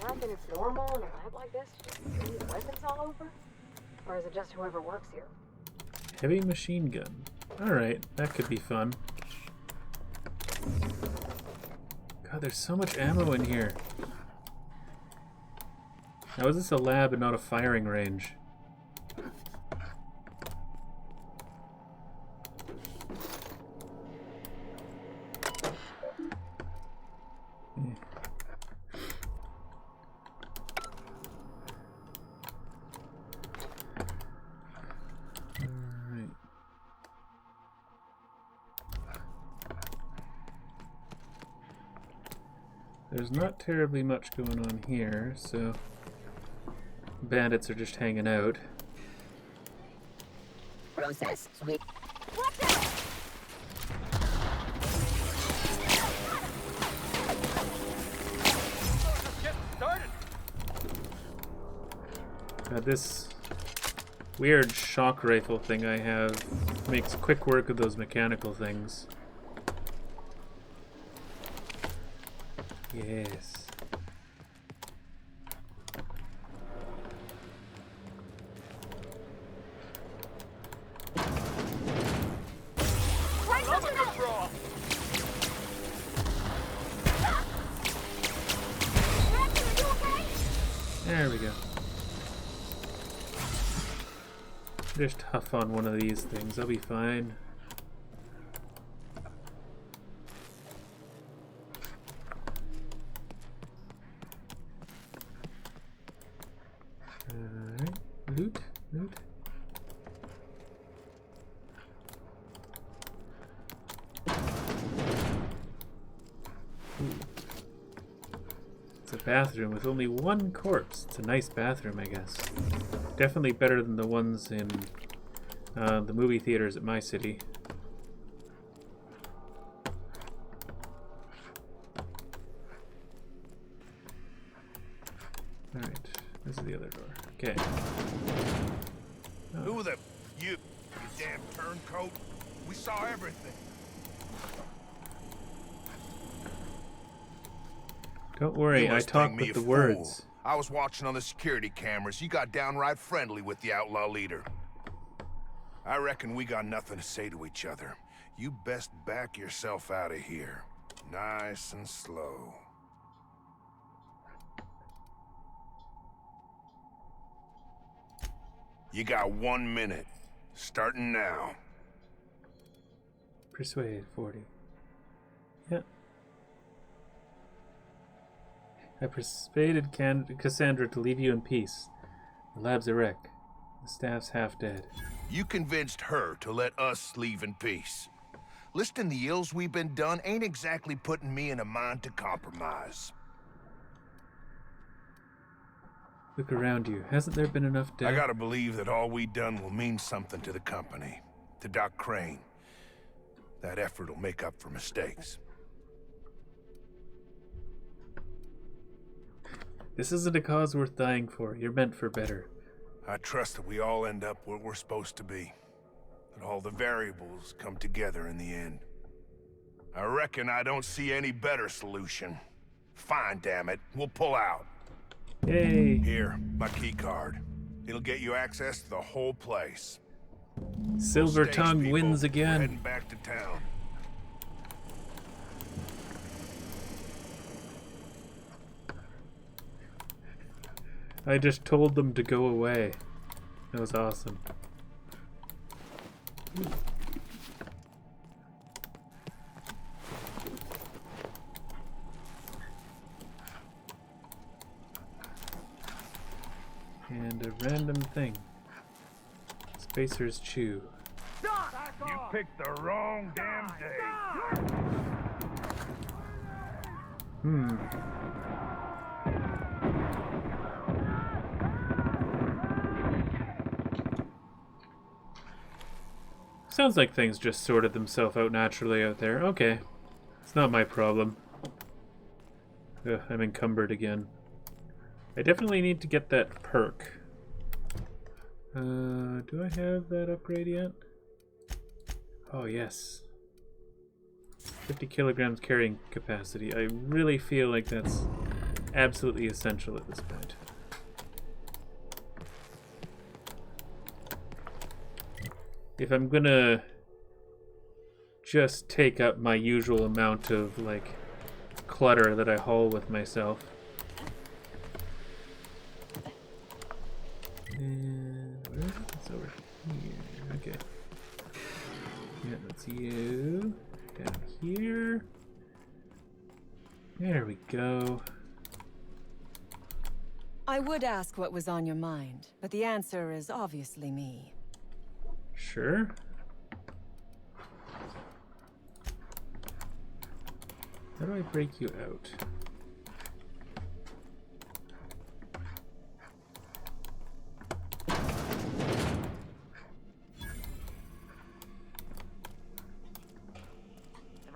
reckon it's normal in a lab like this to leave weapons all over? Or is it just whoever works here? Heavy machine gun. Alright, that could be fun. God, there's so much ammo in here. How is this a lab and not a firing range? There's not terribly much going on here, so bandits are just hanging out. Process sweep. This weird shock rifle thing I have makes quick work of those mechanical things. Yes. There we go. Just huff on one of these things, I'll be fine. Alright, loot, loot. Ooh. It's a bathroom with only one corpse. It's a nice bathroom, I guess. Definitely better than the ones in the movie theaters at my city. Alright, this is the other door. Okay. Oh. Who the... You damn turncoat. We saw everything. Don't worry, I talk with the words. I was watching on the security cameras. You got downright friendly with the outlaw leader. I reckon we got nothing to say to each other. You best back yourself out of here. Nice and slow. You got 1 minute. Starting now. Persuade 40. Yeah. I persuaded Cassandra to leave you in peace. The lab's a wreck. The staff's half dead. You convinced her to let us leave in peace. Listing the ills we've been done ain't exactly putting me in a mind to compromise. Look around you. Hasn't there been enough death? I gotta believe that all we done will mean something to the company. To Doc Crane. That effort will make up for mistakes. This isn't a cause worth dying for. You're meant for better. I trust that we all end up where we're supposed to be. That all the variables come together in the end. I reckon I don't see any better solution. Fine, damn it. We'll pull out. Yay. Here, my key card. It'll get you access to the whole place. Silver Tongue wins again. We're heading back to town. I just told them to go away. That was awesome. And a random thing. Spacer's Chew. You picked the wrong damn day. Sounds like things just sorted themselves out naturally out there. Okay. It's not my problem. Ugh, I'm encumbered again. I definitely need to get that perk. Do I have that upgrade yet? Oh, yes. 50 kilograms carrying capacity. I really feel like that's absolutely essential at this point. If I'm gonna just take up my usual amount of, like, clutter that I haul with myself. And where is it? It's over here. Okay. Yeah, that's you. Down here. There we go. I would ask what was on your mind, but the answer is obviously me. Sure. How do I break you out?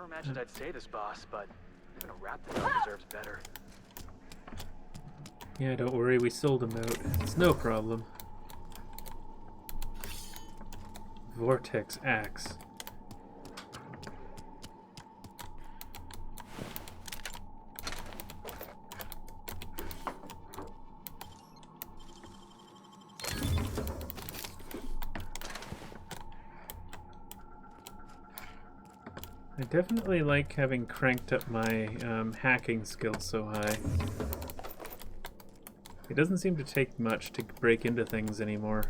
imagined I'd say this, boss, but even a raptor deserves better. Yeah, don't worry, we sold him out. It's no problem. Vortex axe. I definitely like having cranked up my hacking skills so high. It doesn't seem to take much to break into things anymore.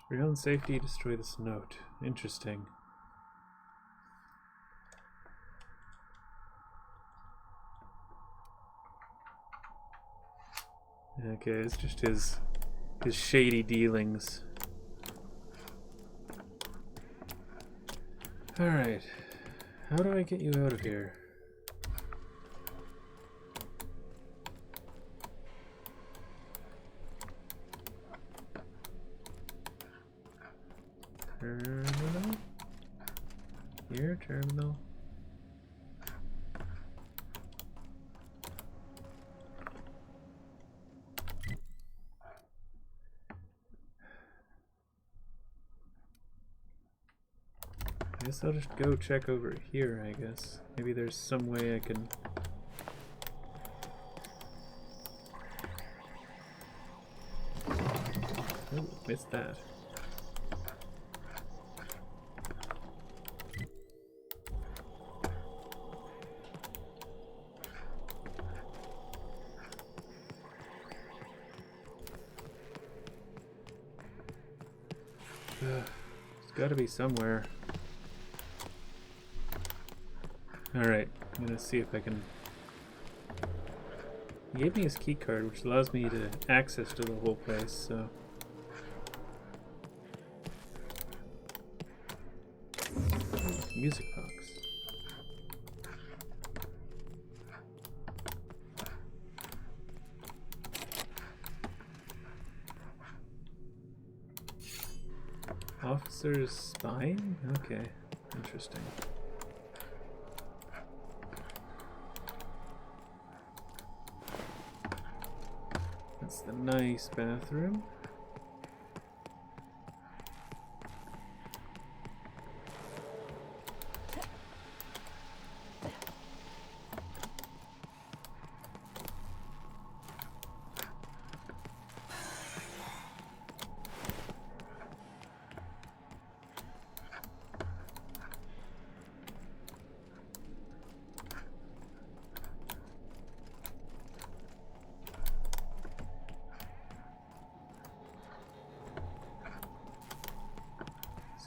Real and safety, destroy this note. Interesting. Okay, it's just his shady dealings. Alright. How do I get you out of here? Terminal? Here, terminal. I guess I'll just go check over here, I guess. Maybe there's some way I can... Oh, missed that. It's gotta be somewhere. Alright, I'm gonna see if I can... He gave me his key card, which allows me to access to the whole place, so... Music box. Officer's spine? Okay, interesting. That's the nice bathroom.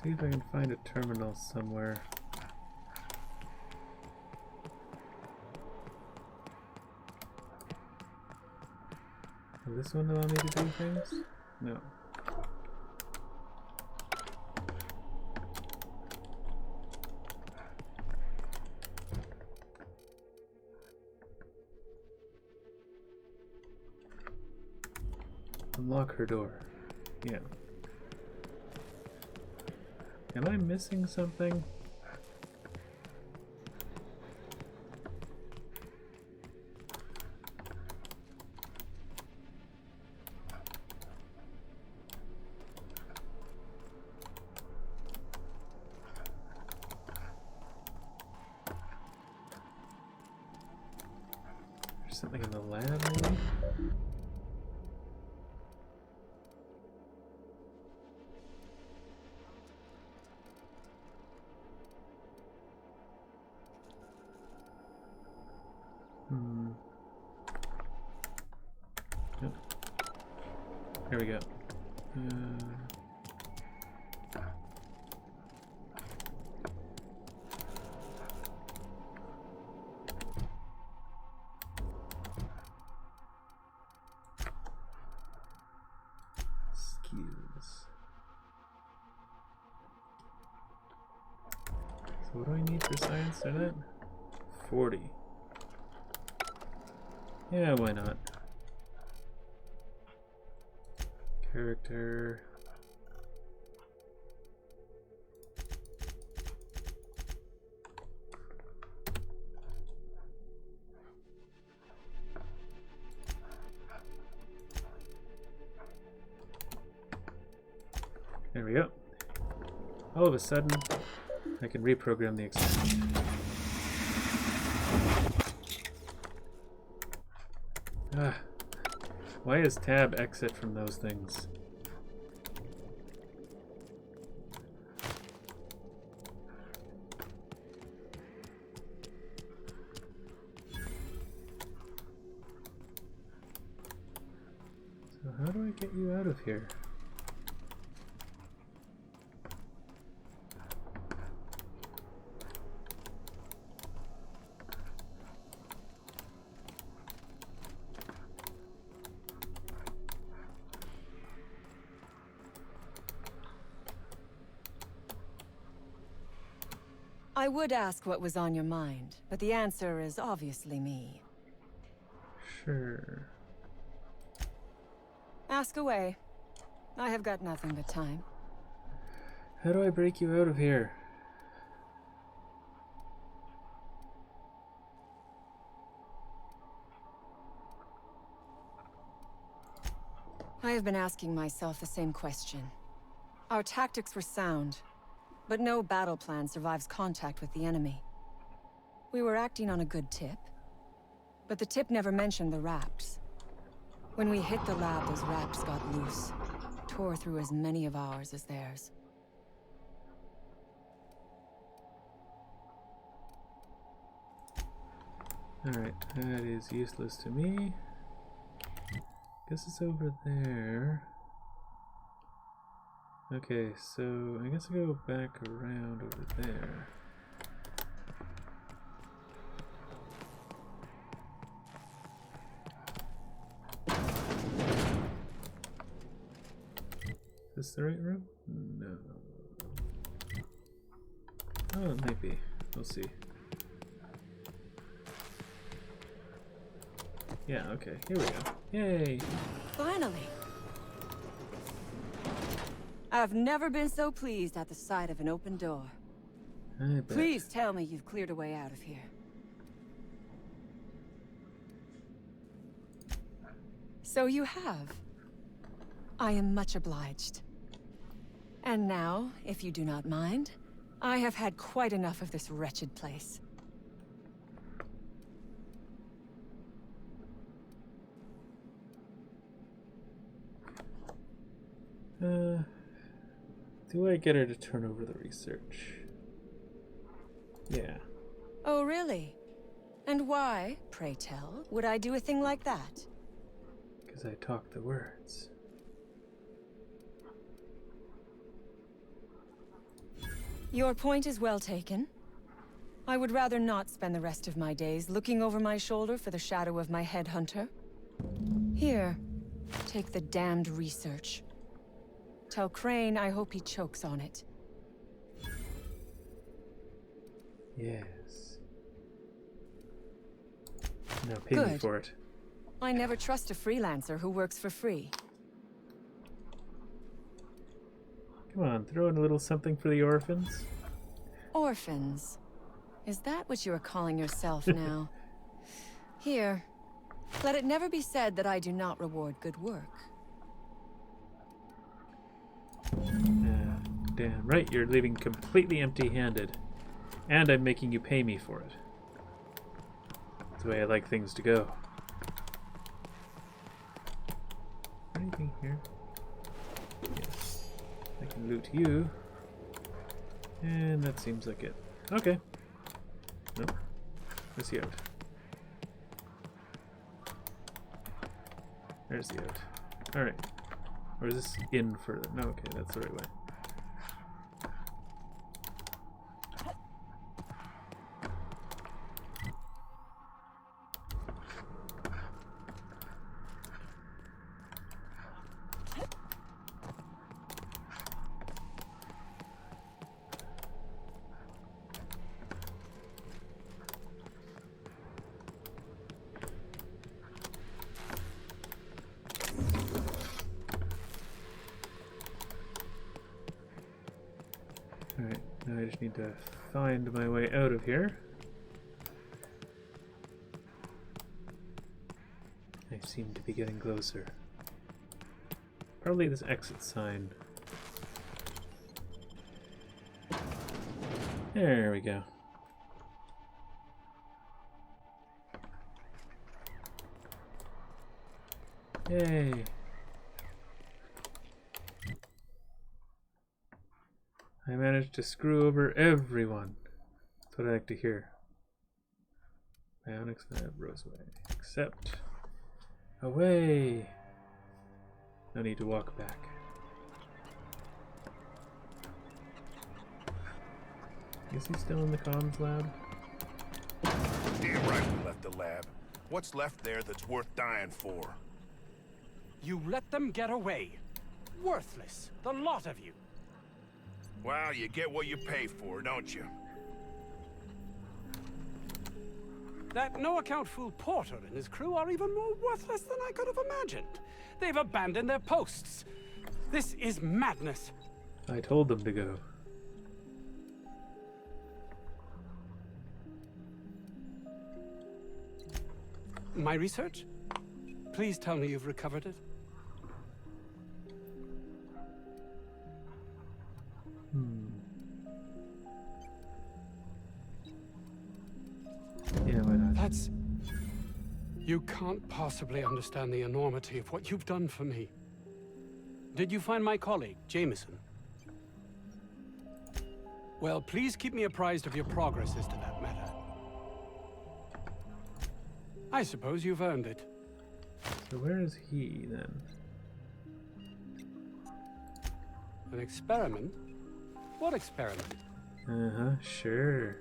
See if I can find a terminal somewhere. Will this one allow me to do things? No. Unlock her door. Yeah. Am I missing something? There's something in the lab, maybe? Yep. Here we go. Skills. So what do I need for science in it? 40. Yeah, why not? Character. There we go. All of a sudden, I can reprogram the experiment. Ah, why is tab exit from those things? So how do I get you out of here? I would ask what was on your mind, but the answer is obviously me. Sure. Ask away. I have got nothing but time. How do I break you out of here? I have been asking myself the same question. Our tactics were sound, but no battle plan survives contact with the enemy. We were acting on a good tip, but the tip never mentioned the raps. When we hit the lab, those raps got loose, tore through as many of ours as theirs. Alright, that is useless to me. Guess it's over there. Okay, so I guess I go back around over there. Is this the right room? No. Oh, it might be. We'll see. Yeah, okay, here we go. Yay! Finally! I've never been so pleased at the sight of an open door. I bet. Please tell me you've cleared a way out of here. So you have. I am much obliged. And now, if you do not mind, I have had quite enough of this wretched place. Do I get her to turn over the research? Yeah. Oh, really? And why, pray tell, would I do a thing like that? Because I talk the words. Your point is well taken. I would rather not spend the rest of my days looking over my shoulder for the shadow of my headhunter. Here, take the damned research. Tell Crane I hope he chokes on it. Yes. Now pay me Good. for it. I never trust a freelancer who works for free. Come on, throw in a little something for the orphans. Orphans. Is that what you are calling yourself now? Here. Let it never be said that I do not reward good work. Damn right, you're leaving completely empty-handed. And I'm making you pay me for it. That's the way I like things to go. Anything here? Yes. I can loot you. And that seems like it. Okay. Nope. Where's the out? There's the out. Alright. Or is this in further? No, okay, that's the right way. need to find my way out of here. I seem to be getting closer. Probably this exit sign. There we go. Yay! I managed to screw over everyone. That's what I like to hear. Bionics Lab, Roseway. Accept. Away! No need to walk back. Is he still in the comms lab? Damn right we left the lab. What's left there that's worth dying for? You let them get away. Worthless, the lot of you. Well, you get what you pay for, don't you? That no-account fool Porter and his crew are even more worthless than I could have imagined. They've abandoned their posts. This is madness. I told them to go. My research? Please tell me you've recovered it. Yeah, why not? That's... You can't possibly understand the enormity of what you've done for me. Did you find my colleague, Jameson? Well, please keep me apprised of your progress as to that matter. I suppose you've earned it. So where is he, then? An experiment? What experiment? Uh-huh, sure.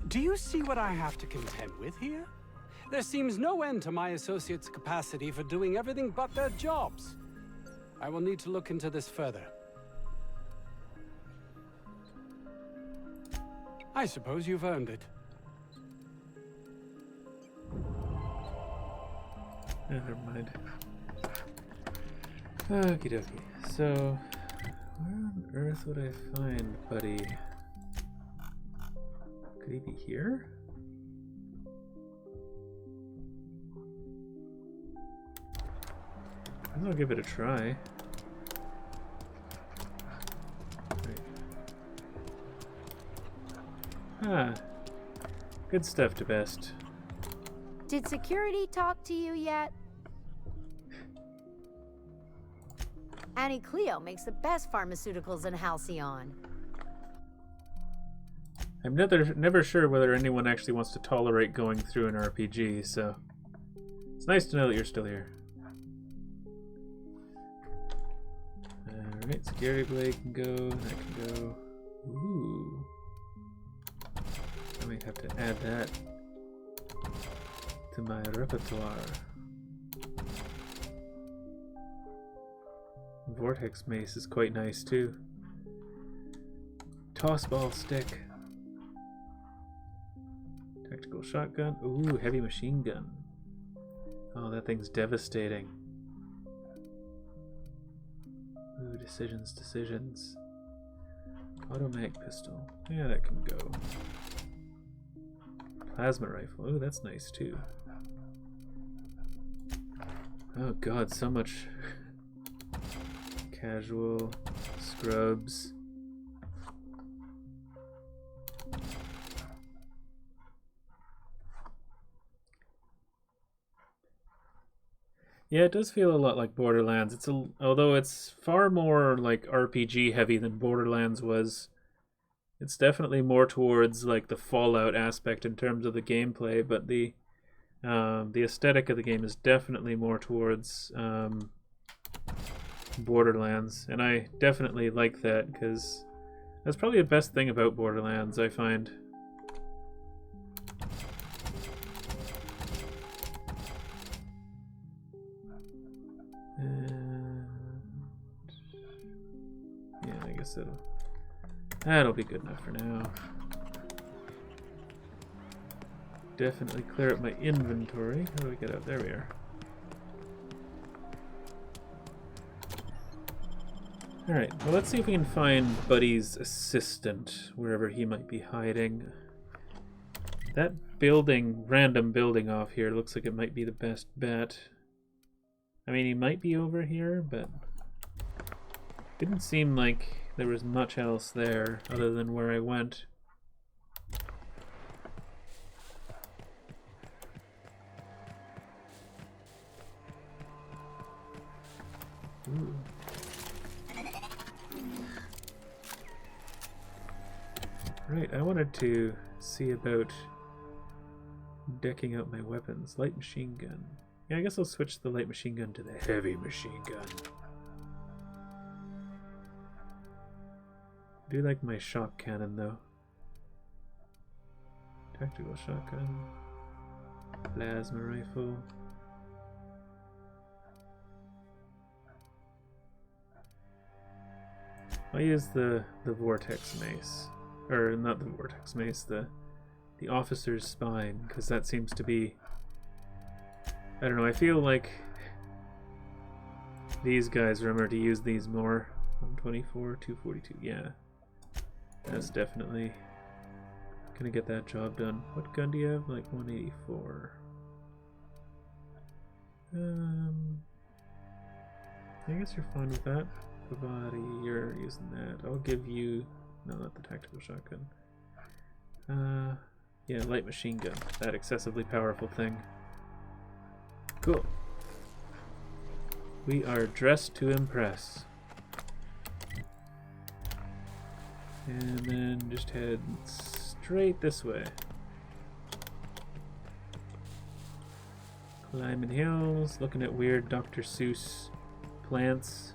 Do you see what I have to contend with here? There seems no end to my associates' capacity for doing everything but their jobs. I will need to look into this further. I suppose you've earned it. Never mind. Okie dokie. So, where on earth would I find Buddy? Could he be here? I'll give it a try. Right. Ah, good stuff to best. Did security talk to you yet? Annie Cleo makes the best pharmaceuticals in Halcyon. I'm never sure whether anyone actually wants to tolerate going through an RPG, so it's nice to know that you're still here. Alright, security blade can go, that can go. Ooh. I might have to add that to my repertoire. Vortex mace is quite nice too. Toss ball stick. Tactical shotgun. Ooh, heavy machine gun. Oh, that thing's devastating. Ooh, decisions. Automatic pistol. Yeah, that can go. Plasma rifle. Ooh, that's nice too. Oh god, so much. Casual. Scrubs. Yeah, it does feel a lot like Borderlands. Although it's far more like RPG heavy than Borderlands was. It's definitely more towards like the Fallout aspect in terms of the gameplay, but the aesthetic of the game is definitely more towards Borderlands, and I definitely like that because that's probably the best thing about Borderlands, I find. Yeah, I guess that'll be good enough for now. Definitely clear up my inventory. How do we get out? There we are. Alright, well let's see if we can find Buddy's assistant, wherever he might be hiding. That building, random building off here, looks like it might be the best bet. I mean, he might be over here, but didn't seem like there was much else there other than where I went. Ooh. Right, I wanted to see about decking out my weapons. Light machine gun. Yeah, I guess I'll switch the light machine gun to the heavy machine gun. I do like my shock cannon though. Tactical shotgun. Plasma rifle. I'll use the vortex mace. Or not the vortex mace, the officer's spine, because that seems to be, I don't know, I feel like these guys remember to use these more. 124, 242, yeah. That's definitely gonna get that job done. What gun do you have? Like 184. I guess you're fine with that. Body, you're using that. I'll give you, no, not the tactical shotgun. Yeah, light machine gun. That excessively powerful thing. Cool. We are dressed to impress. And then just head straight this way. Climbing hills, looking at weird Dr. Seuss plants.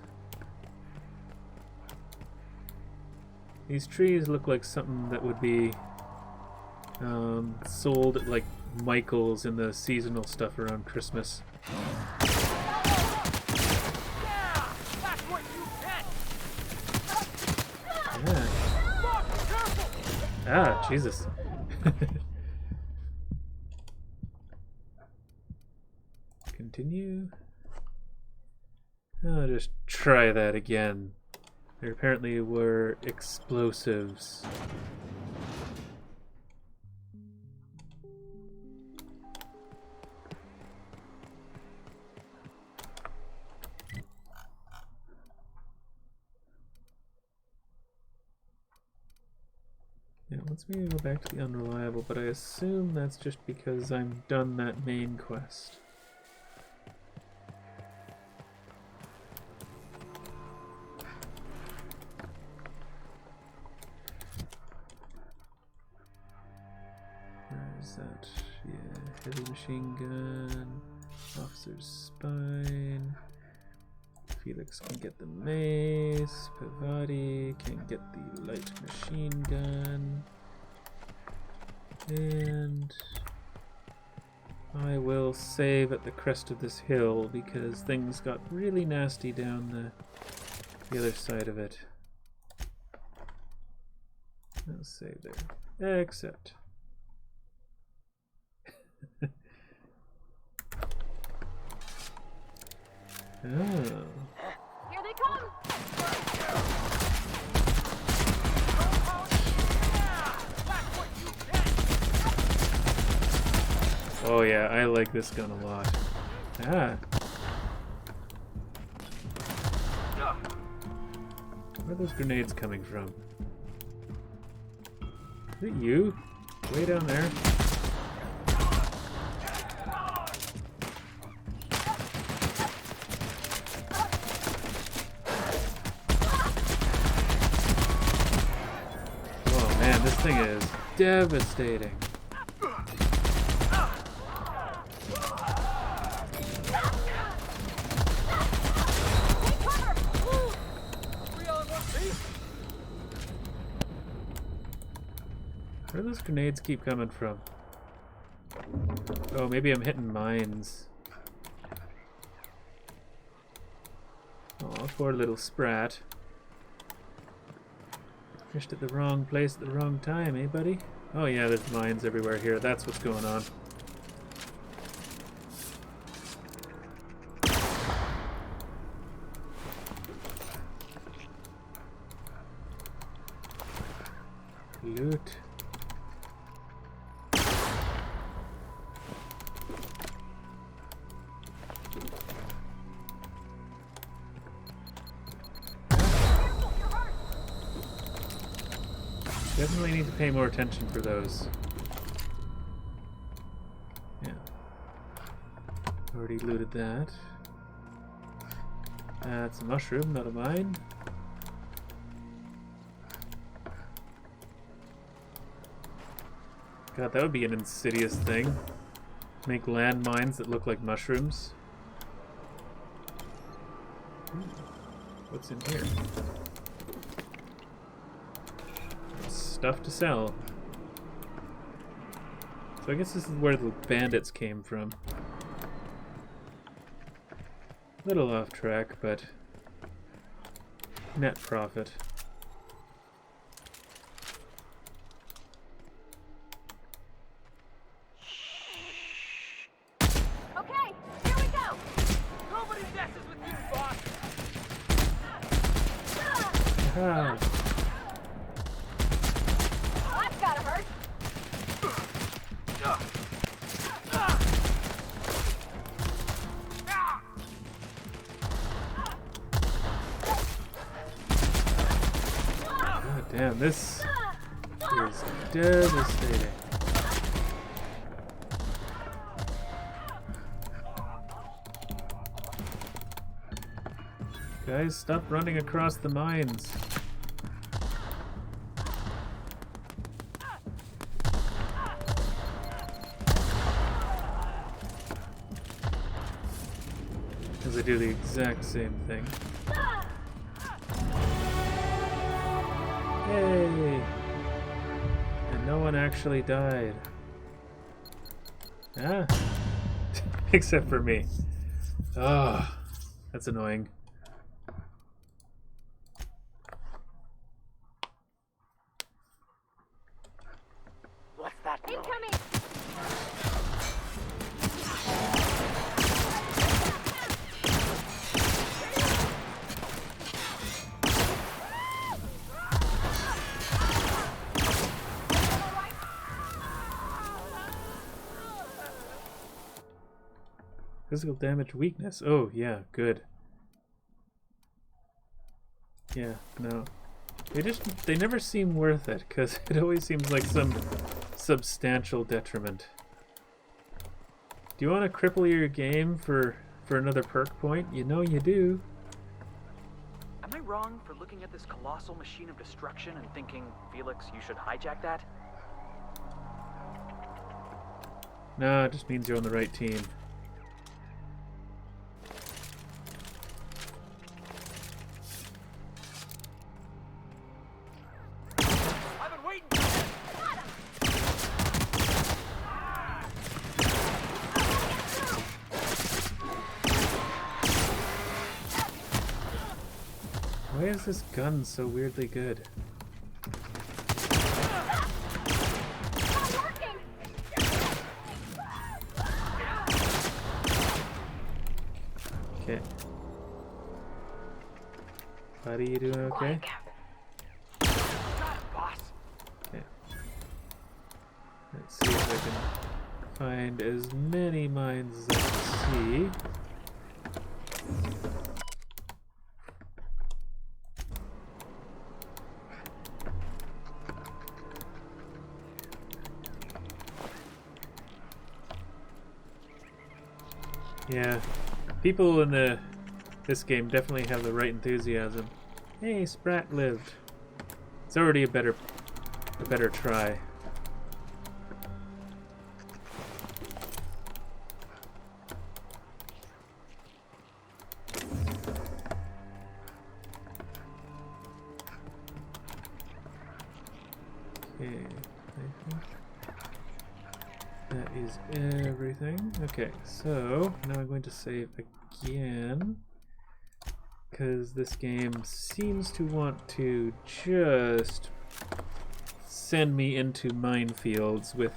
These trees look like something that would be sold at like Michael's in the seasonal stuff around Christmas. Yeah. Ah, Jesus. Continue. I'll just try that again. There apparently were explosives. Yeah, once we go back to the unreliable, but I assume that's just because I'm done that main quest. That, yeah, heavy machine gun, officer's spine, Felix can get the mace, Pavati can get the light machine gun, and I will save at the crest of this hill because things got really nasty down the other side of it. I'll save there, except oh. Here they come! Oh yeah, I like this gun a lot. Ah. Where are those grenades coming from? Is it you? Way down there? This thing is devastating. Where do those grenades keep coming from? Oh, maybe I'm hitting mines. Oh, poor little sprat. Fished at the wrong place at the wrong time, eh, buddy? Oh yeah, there's mines everywhere here. That's what's going on. Loot. Definitely need to pay more attention for those. Yeah. Already looted that. That's a mushroom, not a mine. God, that would be an insidious thing. Make landmines that look like mushrooms. What's in here? Stuff to sell. So I guess this is where the bandits came from. Little off track, but net profit. Okay, here we go. Nobody messes with you, boss. Aha. That's gotta hurt. God damn, this is devastating. Guys, stop running across the mines. Because they do the exact same thing. Yay! And no one actually died. Ah. Except for me. Oh, that's annoying. What's that? Incoming. Physical damage weakness. Oh, yeah, good. Yeah, no. They never seem worth it, because it always seems like some substantial detriment. Do you want to cripple your game for another perk point? You know you do. Am I wrong for looking at this colossal machine of destruction and thinking, Felix, you should hijack that? No, it just means you're on the right team. I've been waiting for this. Why is this gun so weirdly good? Okay. Buddy, you doing okay? Boss. Okay. Let's see if I can find as many mines as I can see. Yeah, people in this game definitely have the right enthusiasm. Hey, Sprat lived. It's already a better try. Okay, that is everything. Okay, so now I'm going to save again, because this game seems to want to just send me into minefields with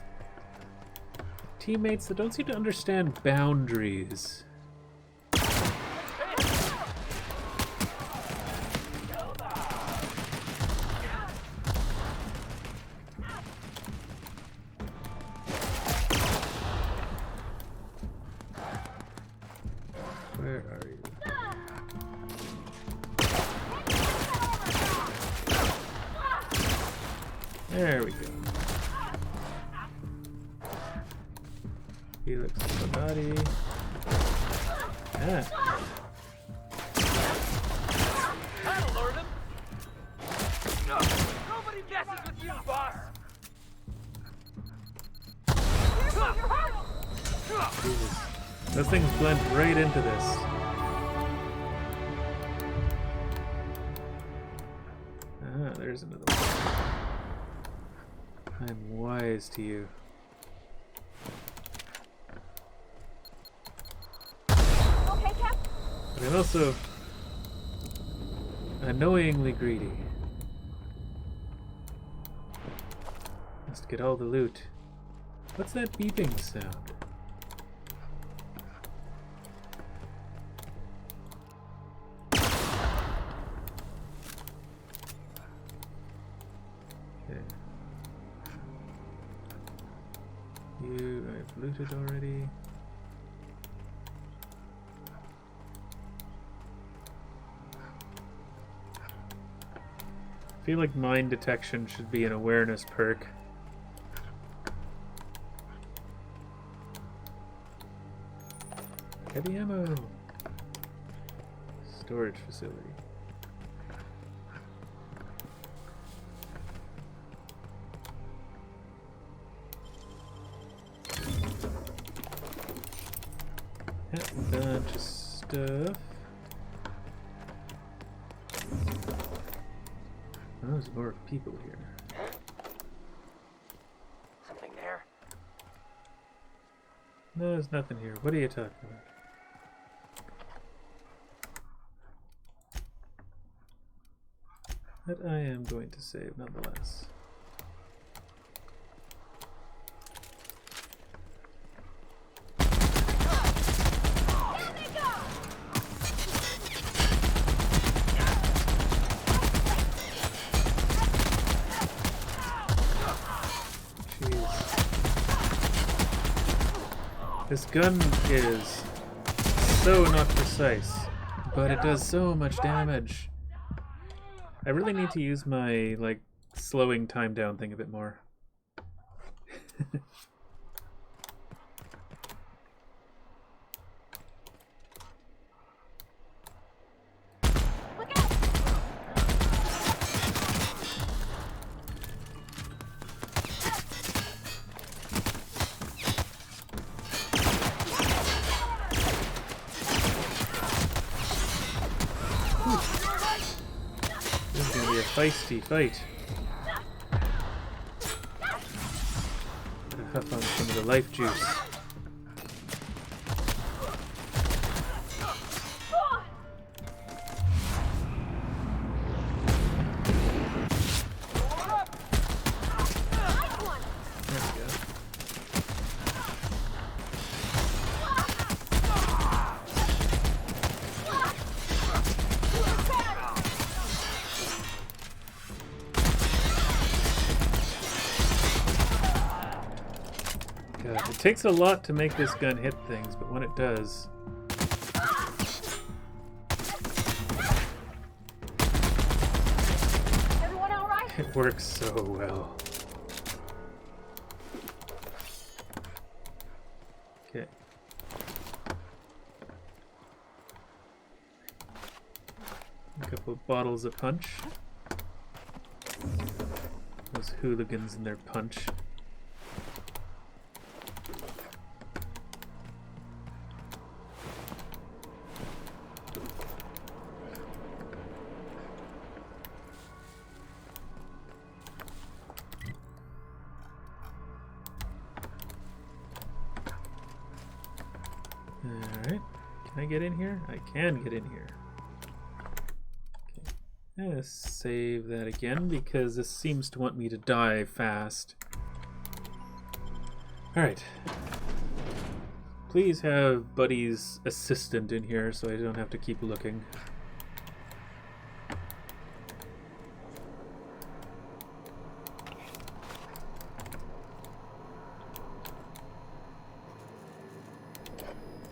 teammates that don't seem to understand boundaries. There we go. Felix Bugatti. Ah. That'll lure them. Nobody messes with you, boss. Jesus. Those things blend right into this. Ah, there's another one. I'm wise to you. Okay, Cap? But I'm also annoyingly greedy. Must get all the loot. What's that beeping sound? Okay. You, I've looted already. I feel like mine detection should be an awareness perk. Heavy ammo. Storage facility. Yeah, a bunch of stuff. Oh, there's more people here. Something there? No, there's nothing here. What are you talking about? That I am going to save nonetheless. This gun is so not precise, but it does so much damage. I really need to use my, like, slowing time down thing a bit more. This is gonna be a feisty fight. Gotta huff on some of the life juice. There we go. God, it takes a lot to make this gun hit things, but when it does... Everyone all right? it works so well. Okay. A couple of bottles of punch. Those hooligans and their punch. Alright, can I get in here? I can get in here. Okay. I'm gonna save that again because this seems to want me to die fast. Alright. Please have Buddy's assistant in here so I don't have to keep looking.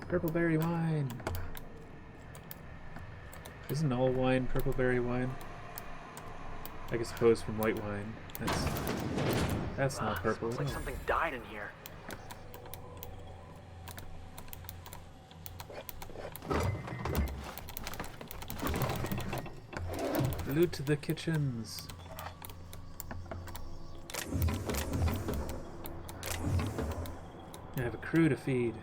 Purple berry wine. Isn't all wine purple berry wine? I suppose from white wine. That's not purple Smells at like all. something died in here. Loot the kitchens. I have a crew to feed.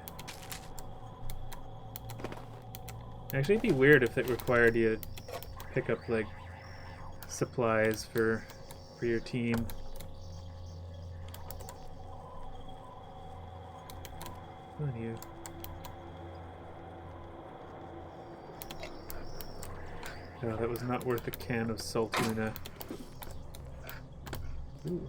Actually, it'd be weird if it required you to pick up, like, supplies for your team. Come on, you. Oh, that was not worth a can of salt tuna. Ooh.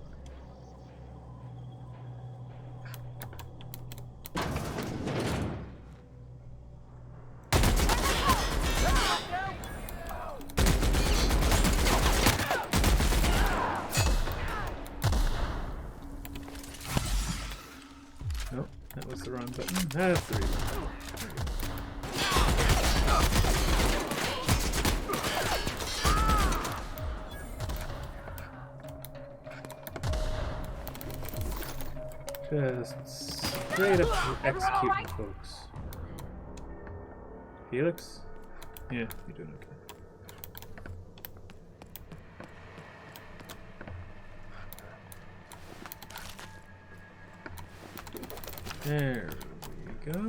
Nope, that was the wrong button. That's the reason. Just straight up executing folks. Felix? Yeah, you're doing okay. There we go.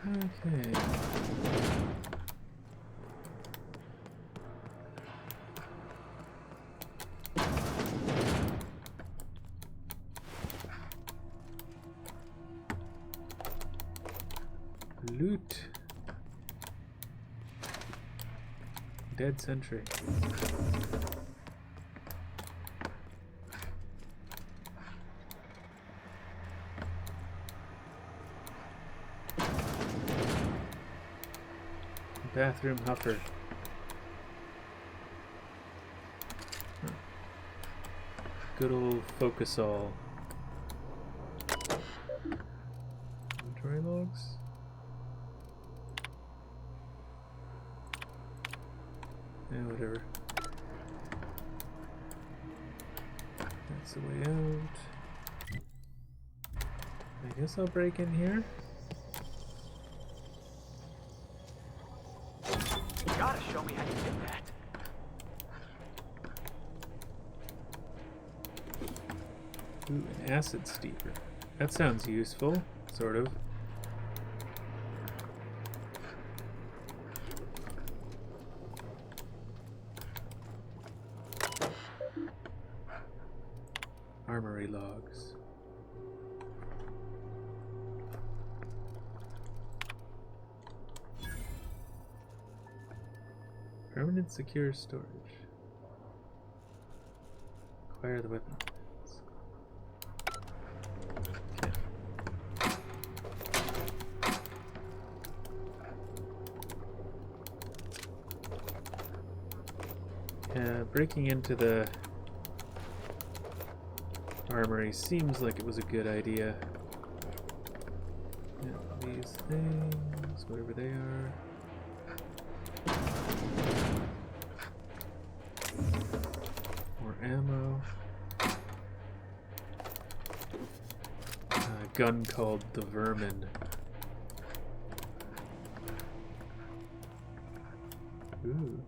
Okay. Loot. Dead sentry. Bathroom huffer. Huh. Good old Focusol. Inventory logs? Yeah, whatever. That's the way out. I guess I'll break in here. You gotta show me how you did that. Ooh, an acid steeper. That sounds useful, sort of. Armory logs. Permanent secure storage. Acquire the weapon. Okay. Breaking into the armory seems like it was a good idea. Yeah, these things, whatever they are. More ammo. A gun called the Vermin. Ooh.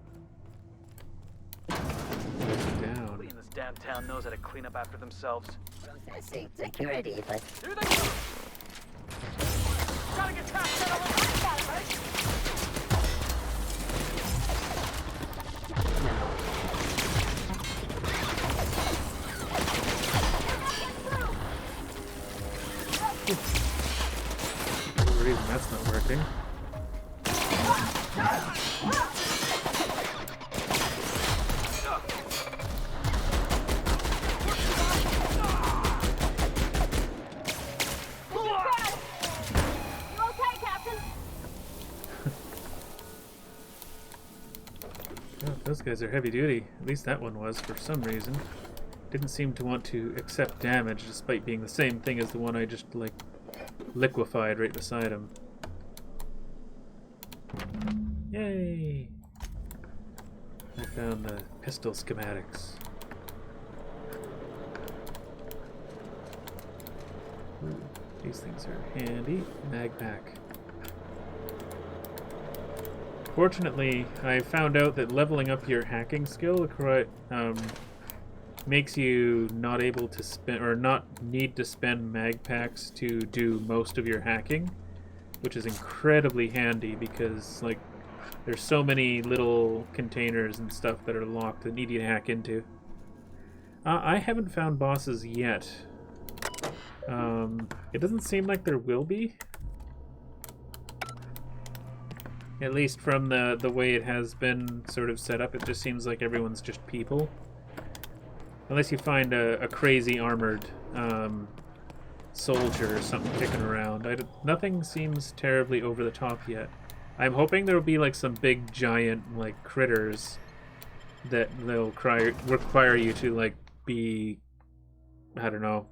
There's a down. Nobody in this damn town knows how to clean up after themselves. Processing security, but Here they go! Gotta get trapped out of the right? For some reason that's not working. Those guys are heavy duty. At least that one was, for some reason. Didn't seem to want to accept damage despite being the same thing as the one I just, like, liquefied right beside him. Yay! I found the pistol schematics. These things are handy. Mag pack. Fortunately, I found out that leveling up your hacking skill makes you not able to spend, or not need to spend mag packs to do most of your hacking, which is incredibly handy because, like, there's so many little containers and stuff that are locked that need you to hack into. I haven't found bosses yet. It doesn't seem like there will be. At least from the way it has been sort of set up, it just seems like everyone's just people. Unless you find a crazy armored soldier or something kicking around. Nothing seems terribly over the top yet. I'm hoping there will be like some big giant like critters that they'll require you to like be, I don't know,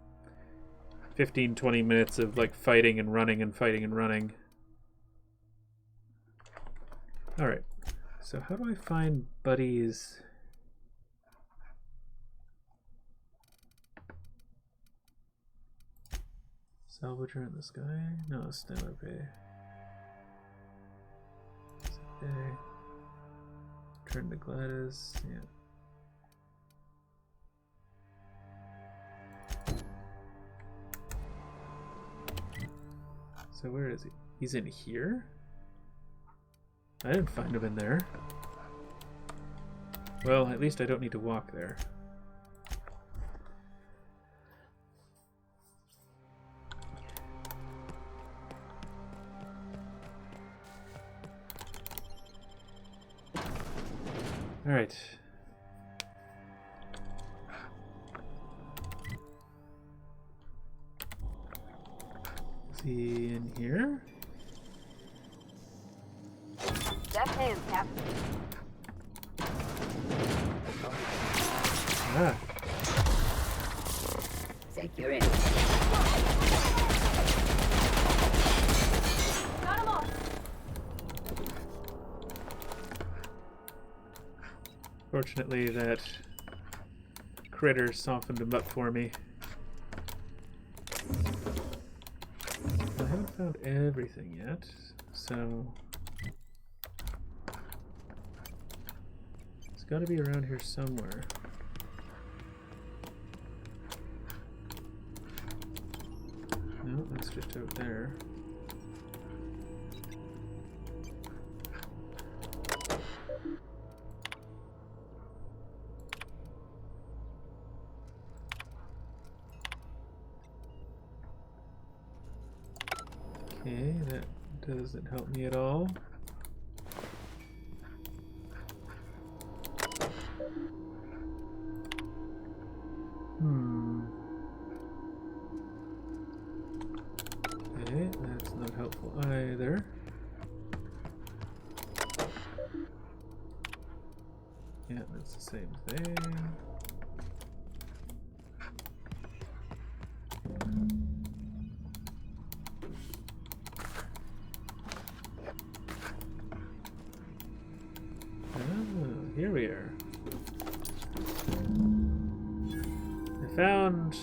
15-20 minutes of like fighting and running and fighting and running. Alright, so how do I find buddies? Salvager in the sky? No, Stellar Bay. Okay. Turn to Gladys, yeah. So where is he? He's in here? I didn't find him in there. Well, at least I don't need to walk there. All right. Is he in here? Left hand, Captain. Ah. Security. Got him off. Fortunately, that critter softened him up for me. I haven't found everything yet, so it's got to be around here somewhere. No, that's just out there. Okay, that doesn't help me at all. Okay, that's not helpful either. Yeah, that's the same thing. Here we are. I found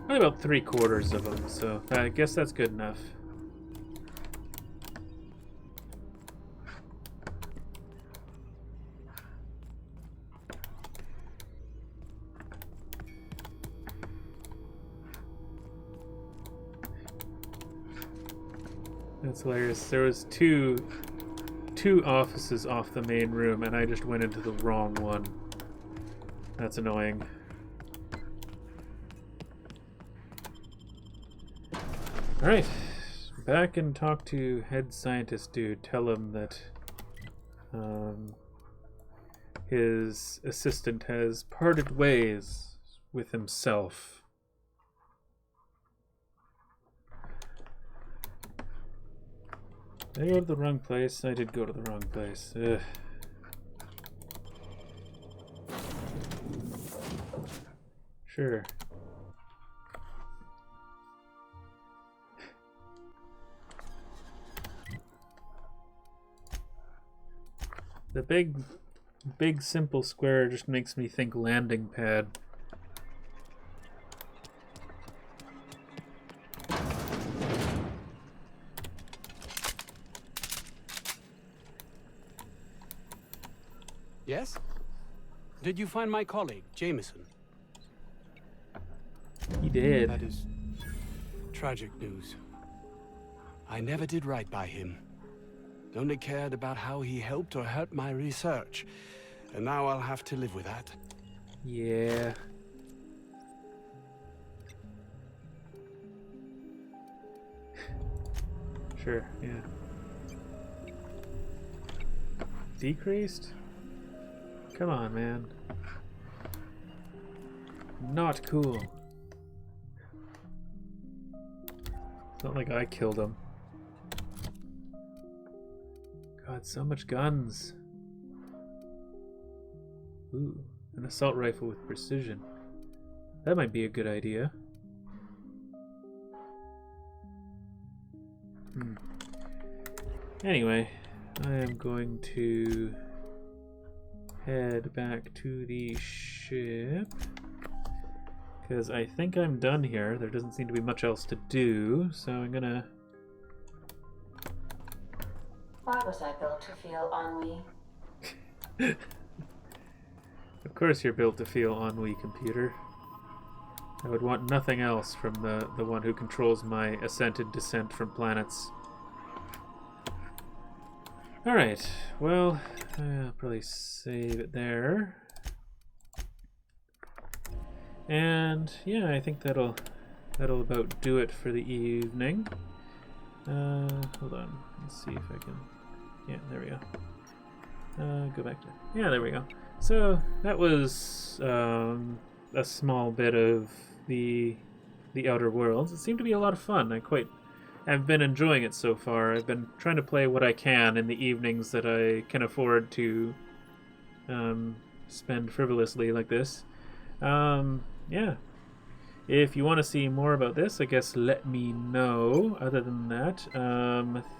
only about 3/4 of them, so I guess that's good enough. That's hilarious. There was two offices off the main room, and I just went into the wrong one. That's annoying. Alright, back and talk to head scientist dude. Tell him that his assistant has parted ways with himself. Did I go to the wrong place? I did go to the wrong place. Ugh. Sure. The big simple square just makes me think landing pad. Yes? Did you find my colleague, Jameson? He did. That is tragic news. I never did right by him. Only cared about how he helped or hurt my research. And now I'll have to live with that. Yeah. Sure, yeah. Decreased? Come on, man. Not cool. It's not like I killed him. God, so much guns. Ooh, an assault rifle with precision. That might be a good idea. Anyway, I am going to head back to the ship because I think I'm done here. There doesn't seem to be much else to do, so I'm gonna... Why was I built to feel ennui? Of course you're built to feel ennui, computer. I would want nothing else from the one who controls my ascent and descent from planets. Alright, well, I'll probably save it there. And yeah, I think that'll about do it for the evening. Hold on, let's see if I can... Yeah, there we go. Go back to... Yeah, there we go. So that was a small bit of the Outer Worlds. It seemed to be a lot of fun. I've been enjoying it so far. I've been trying to play what I can in the evenings that I can afford to spend frivolously like this. Yeah. If you want to see more about this, I guess let me know. Other than that,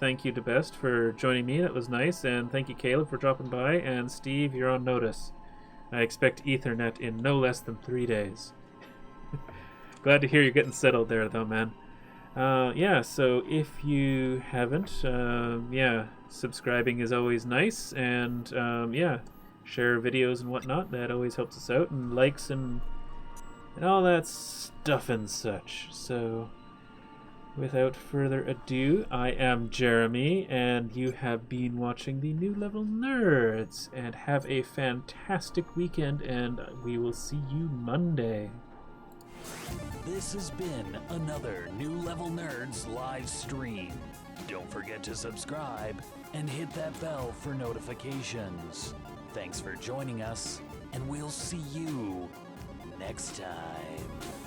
thank you to Best for joining me. That was nice. And thank you, Caleb, for dropping by. And Steve, you're on notice. I expect Ethernet in no less than 3 days. Glad to hear you're getting settled there, though, man. Yeah, so if you haven't, yeah, subscribing is always nice. And, yeah, share videos and whatnot. That always helps us out. And likes and all that stuff and such. So, without further ado, I am Jeremy, and you have been watching the New Level Nerds. And have a fantastic weekend, and we will see you Monday. This has been another New Level Nerds live stream. Don't forget to subscribe and hit that bell for notifications. Thanks for joining us, and we'll see you next time.